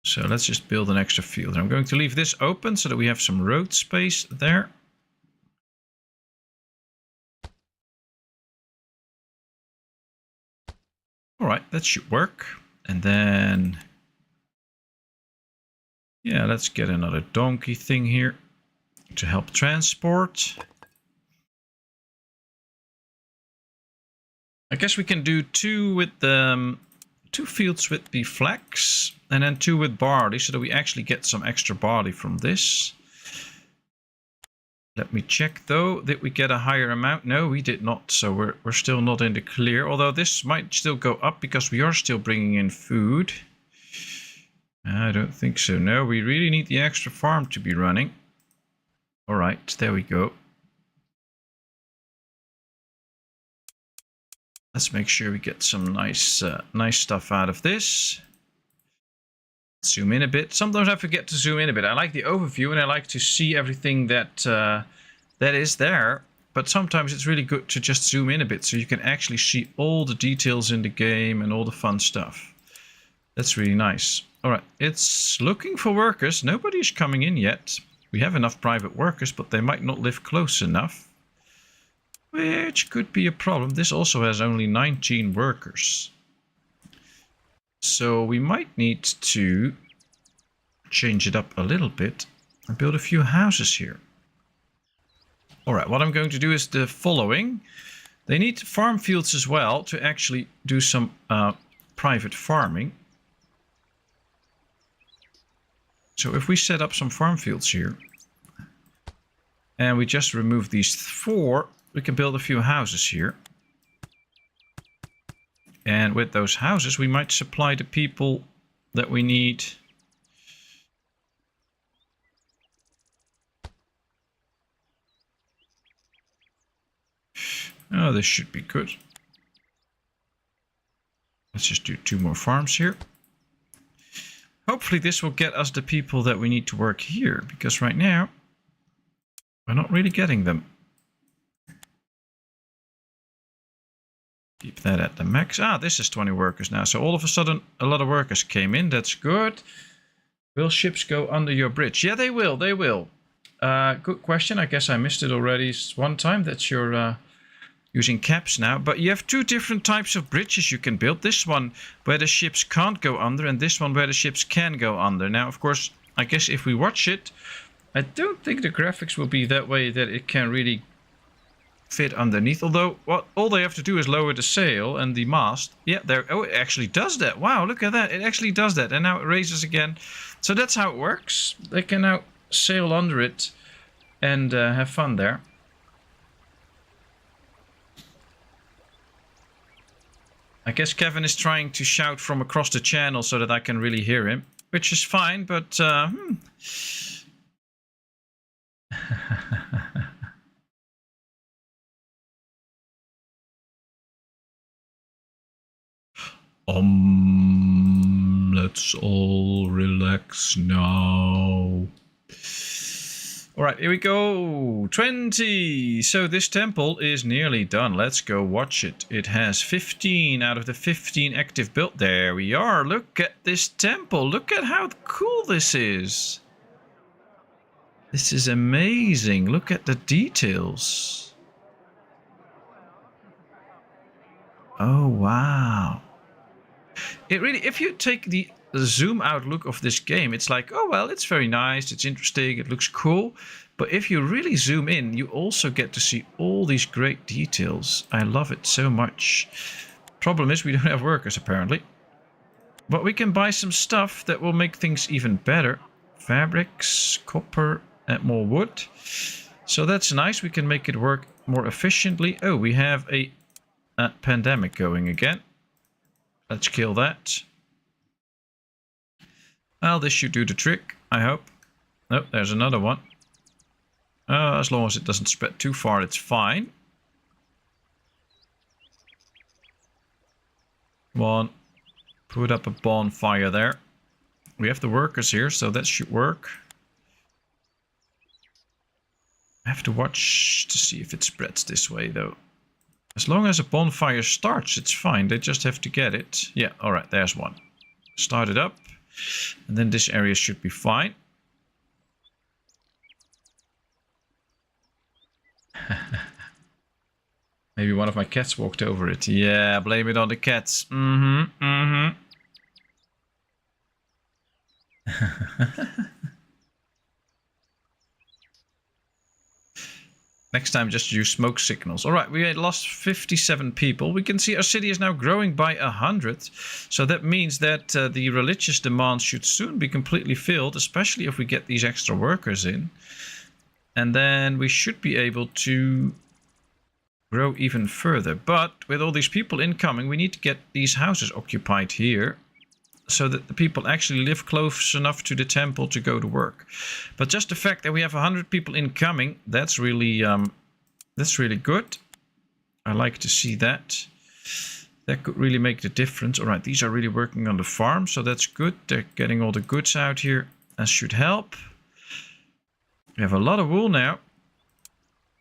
So let's just build an extra field. I'm going to leave this open so that we have some road space there. All right, that should work. And then, yeah, let's get another donkey thing here to help transport. I guess we can do 2 with the 2 fields with the flax and then 2 with barley so that we actually get some extra barley from this. Let me check though. Did we get a higher amount? No, we did not. So we're still not in the clear. Although this might still go up because we are still bringing in food. I don't think so. No, we really need the extra farm to be running. All right, there we go. Let's make sure we get some nice stuff out of this. Zoom in a bit. Sometimes I forget to zoom in a bit. I like the overview and I like to see everything that that is there. But sometimes it's really good to just zoom in a bit so you can actually see all the details in the game and all the fun stuff. That's really nice. All right, it's looking for workers. Nobody's coming in yet. We have enough private workers, but they might not live close enough, which could be a problem. This also has only 19 workers. So we might need to change it up a little bit and build a few houses here. All right, what I'm going to do is the following. They need farm fields as well to actually do some private farming. So if we set up some farm fields here and we just remove these 4, we can build a few houses here. And with those houses, we might supply the people that we need. Oh, this should be good. Let's just do 2 more farms here. Hopefully this will get us the people that we need to work here, because right now we're not really getting them. Keep that at the max. Ah, this is 20 workers now. So all of a sudden a lot of workers came in. That's good. Will ships go under your bridge? Yeah, they will. They will. Good question. I guess I missed it already one time. That's your... using caps now, but you have 2 different types of bridges you can build. This one where the ships can't go under, and this one where the ships can go under. Now, of course, I guess if we watch it, I don't think the graphics will be that way that it can really fit underneath. Although, all they have to do is lower the sail and the mast. Yeah, there. Oh, it actually does that. Wow, look at that. It actually does that. And now it raises again. So that's how it works. They can now sail under it and have fun there. I guess Kevin is trying to shout from across the channel so that I can really hear him, which is fine, but... Let's all relax now. Alright, here we go. 20. So this temple is nearly done. Let's go watch it. It has 15 out of the 15 active built. There we are. Look at this temple. Look at how cool this is. This is amazing. Look at the details. Oh, wow. It really, if you take the zoom out look of this game, it's like, oh well, it's very nice, it's interesting, it looks cool. But if you really zoom in, you also get to see all these great details. I love it so much. Problem is we don't have workers apparently, but we can buy some stuff that will make things even better. Fabrics, copper and more wood. So that's nice. We can make it work more efficiently. Oh, we have a pandemic going again. Let's kill that. Well, this should do the trick, I hope. Oh, there's another one. As long as it doesn't spread too far, it's fine. Come on. Put up a bonfire there. We have the workers here, so that should work. I have to watch to see if it spreads this way, though. As long as a bonfire starts, it's fine. They just have to get it. Yeah, alright, there's one. Start it up. And then this area should be fine. Maybe one of my cats walked over it. Yeah, blame it on the cats. Next time, just use smoke signals. All right, we had lost 57 people. We can see our city is now growing by 100. So that means that the religious demands should soon be completely filled, especially if we get these extra workers in. And then we should be able to grow even further. But with all these people incoming, we need to get these houses occupied here, so that the people actually live close enough to the temple to go to work. But just the fact that we have 100 people incoming, that's really good. I like to see that. That could really make the difference. All right, these are really working on the farm, so that's good. They're getting all the goods out here. That should help. We have a lot of wool now.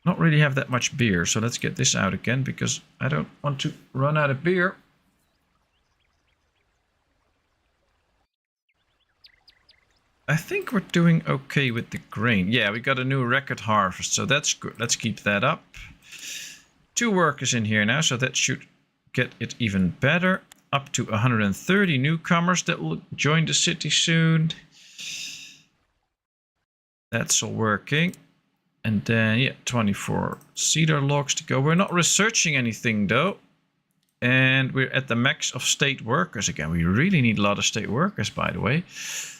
Not really have that much beer, so let's get this out again because I don't want to run out of beer. I think we're doing okay with the grain. Yeah, we got a new record harvest, so that's good. Let's keep that up. 2 workers in here now, so that should get it even better. Up to 130 newcomers that will join the city soon. That's all working. And then, yeah, 24 cedar logs to go. We're not researching anything, though. And we're at the max of state workers again. We really need a lot of state workers, by the way.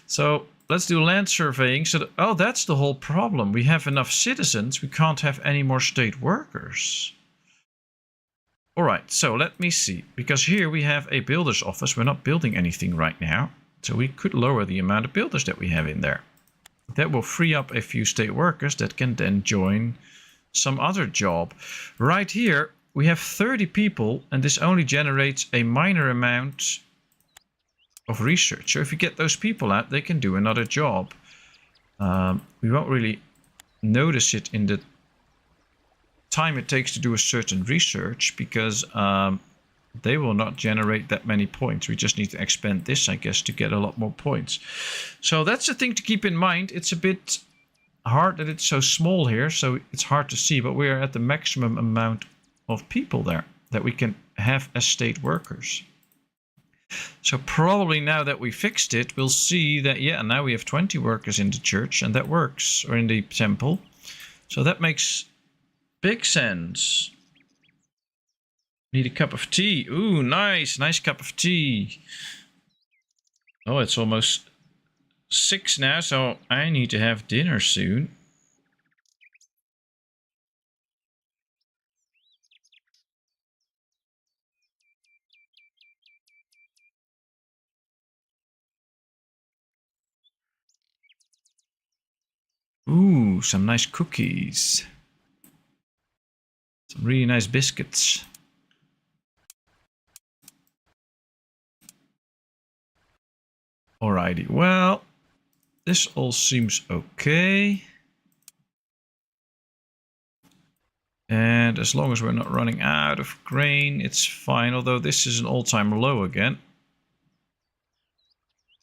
So let's do land surveying. So oh, that's the whole problem. We have enough citizens. We can't have any more state workers. All right, so let me see. Because here we have a builder's office. We're not building anything right now. So we could lower the amount of builders that we have in there. That will free up a few state workers that can then join some other job. Right here, we have 30 people, and this only generates a minor amount of research. So if you get those people out, they can do another job. We won't really notice it in the time it takes to do a certain research because they will not generate that many points. We just need to expand this, I guess, to get a lot more points. So that's the thing to keep in mind. It's a bit hard that it's so small here, so it's hard to see, but we're at the maximum amount of people there that we can have as state workers. So probably now that we fixed it, we'll see that, yeah, now we have 20 workers in the church, and that works, or in the temple. So that makes big sense. Need a cup of tea. Ooh, nice. Nice cup of tea. Oh, it's almost 6 now, so I need to have dinner soon. Ooh, some nice cookies. Some really nice biscuits. Alrighty, well, this all seems okay. And as long as we're not running out of grain, it's fine. Although this is an all-time low again.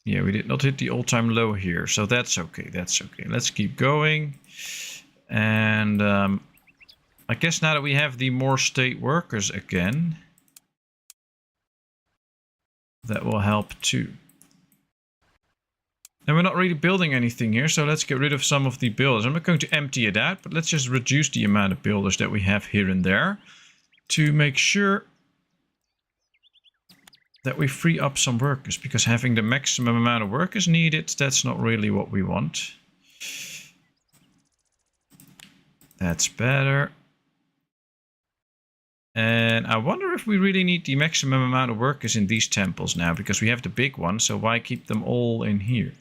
Yeah, we did not hit the all-time low here, so that's okay. That's okay. Let's keep going. And I guess now that we have the more state workers again, that will help too. And we're not really building anything here, so let's get rid of some of the builders. I'm not going to empty it out, but let's just reduce the amount of builders that we have here and there to make sure that we free up some workers, because having the maximum amount of workers needed, that's not really what we want. That's better. And I wonder if we really need the maximum amount of workers in these temples now, because we have the big one, so why keep them all in here?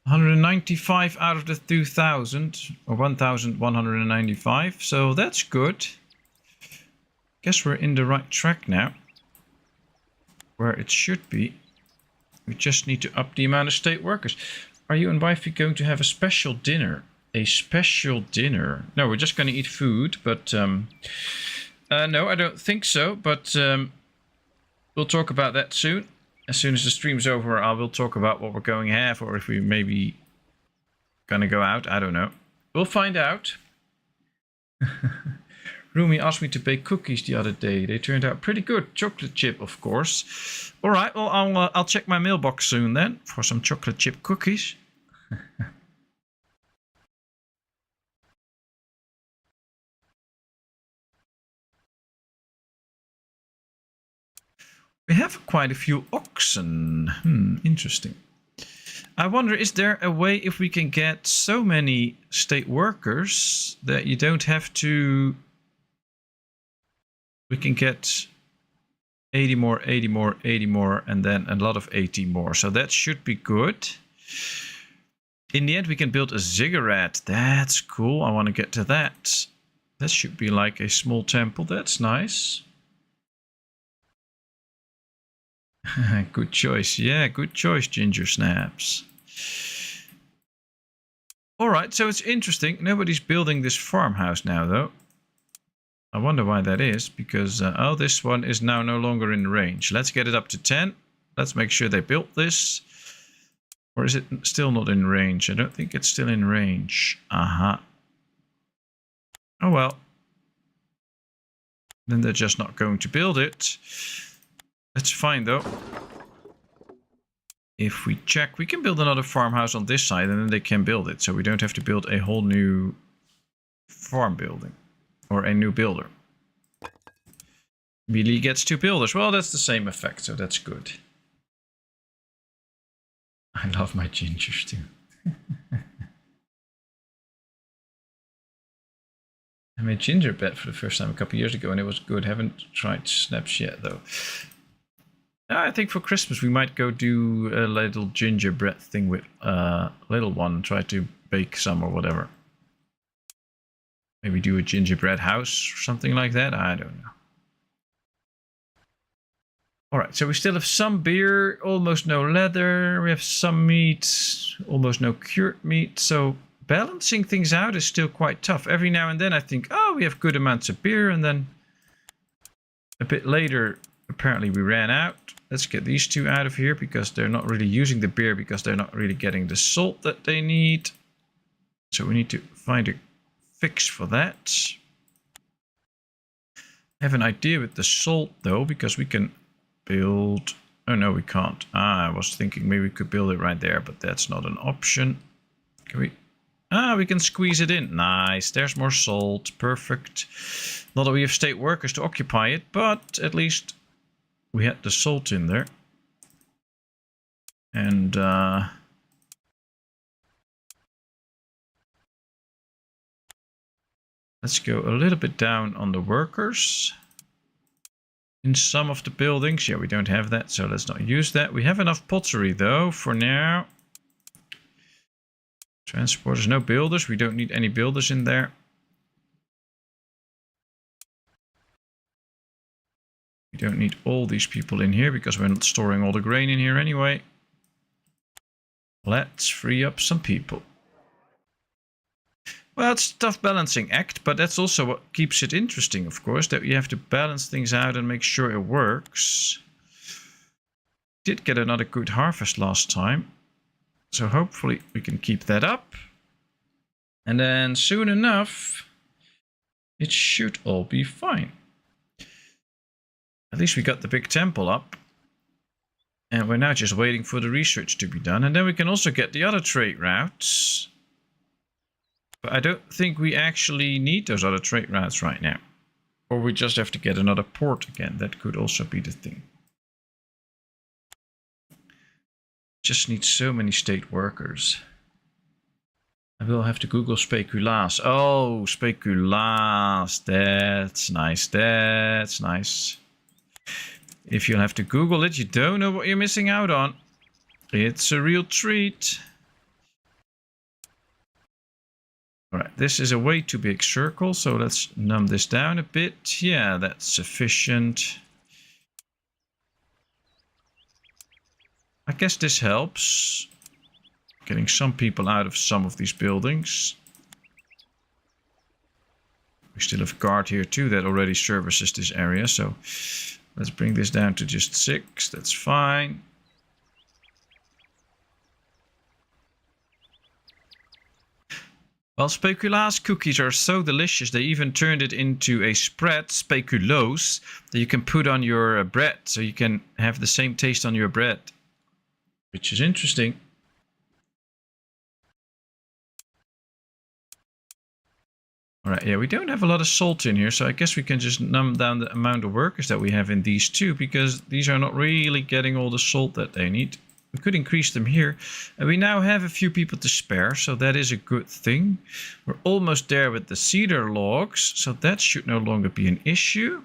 195 out of the 2,000, or 1,195, so that's good. Guess we're in the right track now, where it should be. We just need to up the amount of state workers. Are you and wifey going to have a special dinner? A special dinner? No, we're just going to eat food, but no, I don't think so, but we'll talk about that soon. As soon as the stream's over, I will talk about what we're going to have, or if we maybe gonna go out. I don't know. We'll find out. Rumi asked me to bake cookies the other day. They turned out pretty good. Chocolate chip, of course. All right, well, I'll check my mailbox soon then for some chocolate chip cookies. We have quite a few oxen. Interesting. I wonder, is there a way if we can get so many state workers that you don't have to... We can get 80 more, 80 more, 80 more, and then a lot of 80 more. So that should be good. In the end, we can build a ziggurat. That's cool. I want to get to that. That should be like a small temple. That's nice. Good choice. Yeah, good choice, Ginger Snaps. Alright, so it's interesting. Nobody's building this farmhouse now, though. I wonder why that is, because... oh, this one is now no longer in range. Let's get it up to 10. Let's make sure they built this. Or is it still not in range? I don't think it's still in range. Aha. Oh, well. Then they're just not going to build it. That's fine, though. If we check, we can build another farmhouse on this side, and then they can build it. So we don't have to build a whole new farm building. Or a new builder. Melee gets 2 builders. Well, that's the same effect, so that's good. I love my gingers too. I made gingerbread for the first time a couple of years ago, and it was good. Haven't tried snaps yet, though. I think for Christmas we might go do a little gingerbread thing with little one and try to bake some or whatever. Maybe do a gingerbread house or something like that. I don't know. Alright, so we still have some beer, almost no leather. We have some meat, almost no cured meat. So balancing things out is still quite tough. Every now and then I think, oh, we have good amounts of beer. And then a bit later, apparently we ran out. Let's get these 2 out of here because they're not really using the beer because they're not really getting the salt that they need. So we need to find a fix for that. I have an idea with the salt though, because we can build... oh no, we can't. I was thinking maybe we could build it right there, but that's not an option. Can we... we can squeeze it in. Nice, there's more salt. Perfect. Not that we have state workers to occupy it, but at least we had the salt in there. And let's go a little bit down on the workers. In some of the buildings. Yeah, we don't have that, so let's not use that. We have enough pottery, though, for now. Transporters, no builders. We don't need any builders in there. We don't need all these people in here, because we're not storing all the grain in here anyway. Let's free up some people. Well, it's a tough balancing act, but that's also what keeps it interesting, of course, that you have to balance things out and make sure it works. Did get another good harvest last time, so hopefully we can keep that up. And then soon enough, it should all be fine. At least we got the big temple up. And we're now just waiting for the research to be done. And then we can also get the other trade routes. But I don't think we actually need those other trade routes right now. Or we just have to get another port again. That could also be the thing. Just need so many state workers. I will have to Google speculaas. Oh, speculaas. That's nice. That's nice. If you'll have to Google it, you don't know what you're missing out on. It's a real treat. Alright, this is a way too big circle, so let's numb this down a bit. Yeah, that's sufficient. I guess this helps. Getting some people out of some of these buildings. We still have a guard here too that already services this area, so let's bring this down to just 6. That's fine. Well, speculaas cookies are so delicious, they even turned it into a spread, speculoos, that you can put on your bread, so you can have the same taste on your bread. Which is interesting. Alright, yeah, we don't have a lot of salt in here, so I guess we can just numb down the amount of workers that we have in these two, because these are not really getting all the salt that they need. We could increase them here. And we now have a few people to spare, so that is a good thing. We're almost there with the cedar logs, so that should no longer be an issue.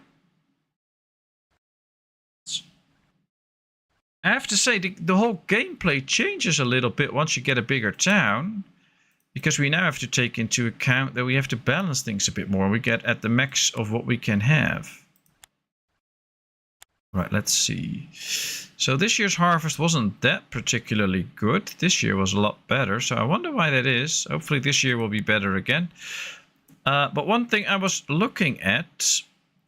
I have to say, the whole gameplay changes a little bit once you get a bigger town. Because we now have to take into account that we have to balance things a bit more. We get at the max of what we can have. Right, let's see. So this year's harvest wasn't that particularly good. This year was a lot better. So I wonder why that is. Hopefully this year will be better again. But one thing I was looking at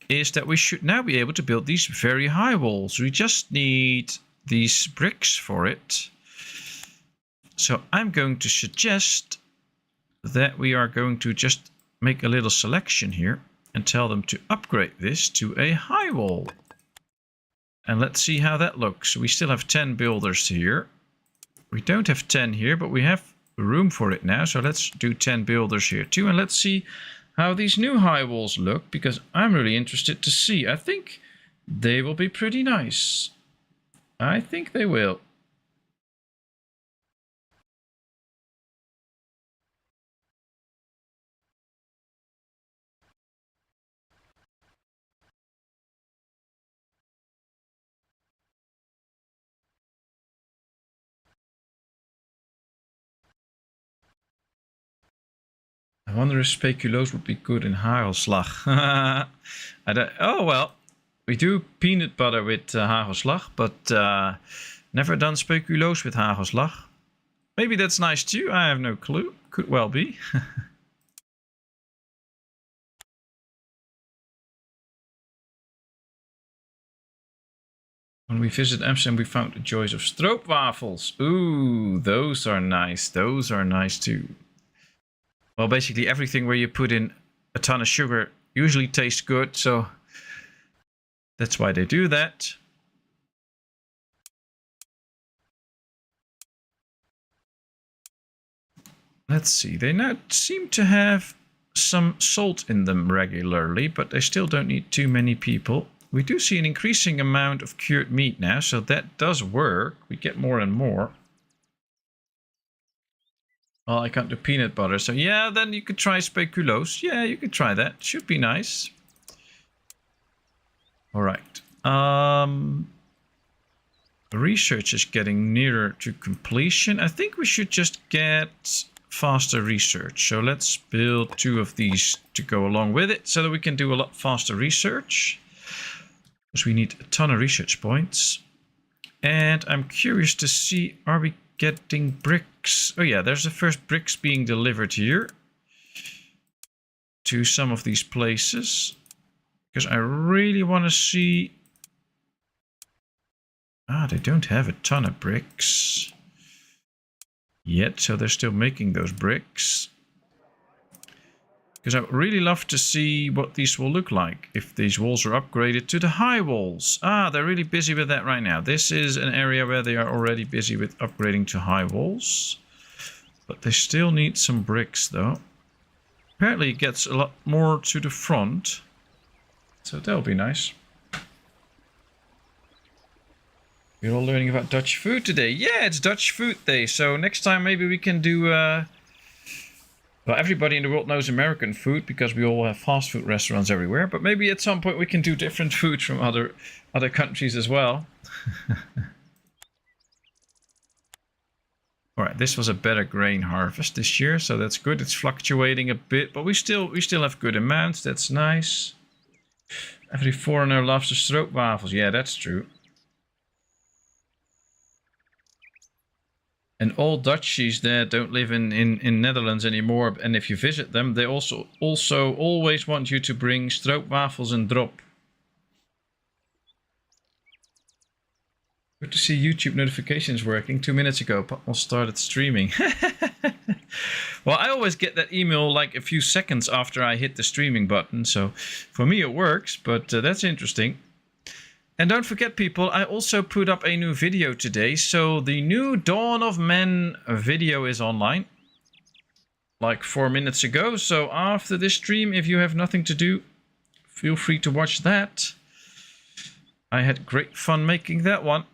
is that we should now be able to build these very high walls. We just need these bricks for it. So I'm going to suggest that we are going to just make a little selection here and tell them to upgrade this to a high wall. And let's see how that looks. We still have 10 builders here. We don't have 10 here, but we have room for it now. So let's do 10 builders here too. And let's see how these new high walls look, because I'm really interested to see. I think they will be pretty nice. I think they will. I wonder if speculoos would be good in hagelslag. Oh, well, we do peanut butter with hagelslag, but never done speculoos with hagelslag. Maybe that's nice too, I have no clue. Could well be. When we visited Amsterdam, we found the joys of stroopwafels. Ooh, those are nice. Those are nice too. Well, basically everything where you put in a ton of sugar usually tastes good, so that's why they do that. Let's see, they now seem to have some salt in them regularly, but they still don't need too many people. We do see an increasing amount of cured meat now, so that does work. We get more and more. Well, I can't do peanut butter, so yeah, then you could try speculoos. Yeah, you could try that. Should be nice. All right. Research is getting nearer to completion. I think we should just get faster research. So let's build 2 of these to go along with it so that we can do a lot faster research. Because we need a ton of research points. And I'm curious to see, are we getting bricks? Oh yeah, there's the first bricks being delivered here to some of these places, because I really want to see. They don't have a ton of bricks yet, so they're still making those bricks. Because I would really love to see what these will look like if these walls are upgraded to the high walls. They're really busy with that right now. This is an area where they are already busy with upgrading to high walls. But they still need some bricks though. Apparently it gets a lot more to the front. So that'll be nice. We're all learning about Dutch food today. Yeah, it's Dutch food day. So next time maybe we can do... Well, everybody in the world knows American food because we all have fast food restaurants everywhere. But maybe at some point we can do different food from other countries as well. All right, this was a better grain harvest this year, so that's good. It's fluctuating a bit, but we still have good amounts. That's nice. Every foreigner loves the stroopwafels. Yeah, that's true. And all Dutchies that don't live in Netherlands anymore, and if you visit them, they also always want you to bring stroopwafels and drop. Good to see YouTube notifications working. 2 minutes ago, Patmos started streaming. Well, I always get that email like a few seconds after I hit the streaming button, so for me it works, but that's interesting. And don't forget, people, I also put up a new video today. So the new Dawn of Men video is online. Like 4 minutes ago. So after this stream, if you have nothing to do, feel free to watch that. I had great fun making that one.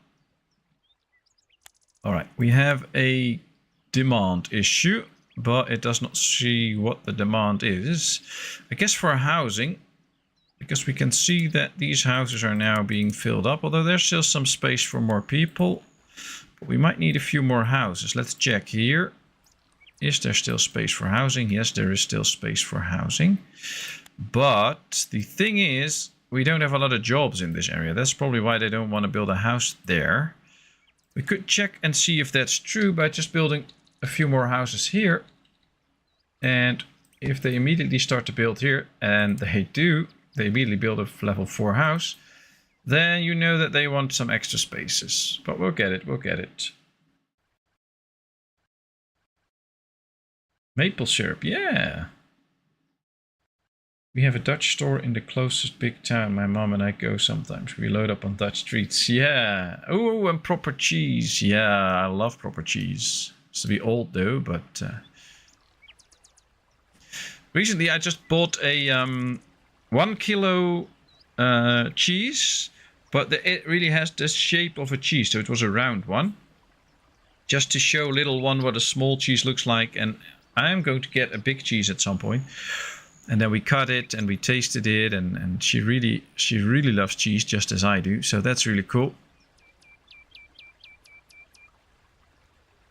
Alright, we have a demand issue. But it does not see what the demand is. I guess for housing. Because we can see that these houses are now being filled up, although there's still some space for more people. But we might need a few more houses. Let's check here. Is there still space for housing? Yes, there is still space for housing. But the thing is, we don't have a lot of jobs in this area. That's probably why they don't want to build a house there. We could check and see if that's true by just building a few more houses here. And if they immediately start to build here, and they do, they immediately build a level 4 house, then you know that they want some extra spaces. But we'll get it, we'll get it. Maple syrup, yeah. We have a Dutch store in the closest big town. My mom and I go sometimes. We load up on Dutch treats. Yeah. Oh, and proper cheese. Yeah, I love proper cheese. It's to be old though, but... Recently I just bought a 1 kilo cheese. But it really has the shape of a cheese. So it was a round one. Just to show little one what a small cheese looks like. And I'm going to get a big cheese at some point. And then we cut it and we tasted it, and she really loves cheese just as I do, so that's really cool.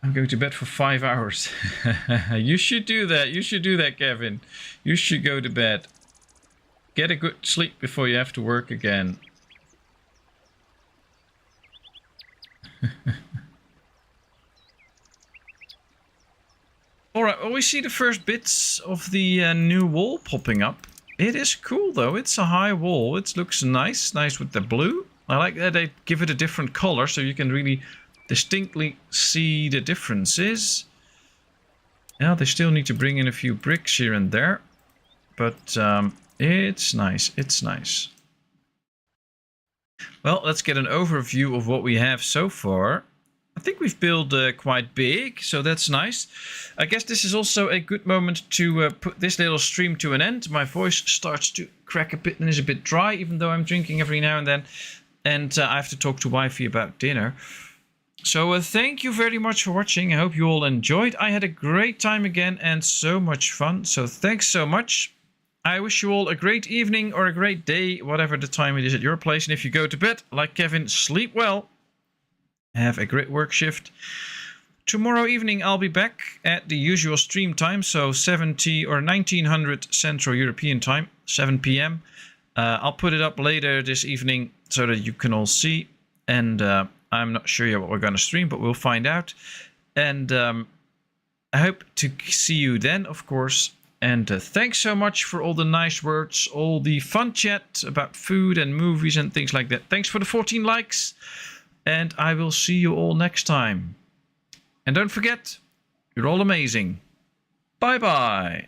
I'm going to bed for 5 hours. You should do that. You should do that, Kevin. You should go to bed. Get a good sleep before you have to work again. Alright, well, we see the first bits of the new wall popping up. It is cool though, it's a high wall. It looks nice with the blue. I like that they give it a different color so you can really distinctly see the differences. Yeah, they still need to bring in a few bricks here and there. But it's nice, it's nice. Well, let's get an overview of what we have so far. I think we've built quite big, so that's nice. I guess this is also a good moment to put this little stream to an end. My voice starts to crack a bit and is a bit dry, even though I'm drinking every now and then. And I have to talk to wifey about dinner. So thank you very much for watching. I hope you all enjoyed. I had a great time again and so much fun. So thanks so much. I wish you all a great evening or a great day, whatever the time it is at your place. And if you go to bed, like Kevin, sleep well. Have a great work shift. Tomorrow evening I'll be back at the usual stream time, so 70 or 1900 Central European time, 7 p.m. I'll put it up later this evening so that you can all see. And I'm not sure yet what we're going to stream, but we'll find out. And I hope to see you then, of course. And thanks so much for all the nice words, all the fun chat about food and movies and things like that. Thanks for the 14 likes. And I will see you all next time. And don't forget, you're all amazing. Bye-bye.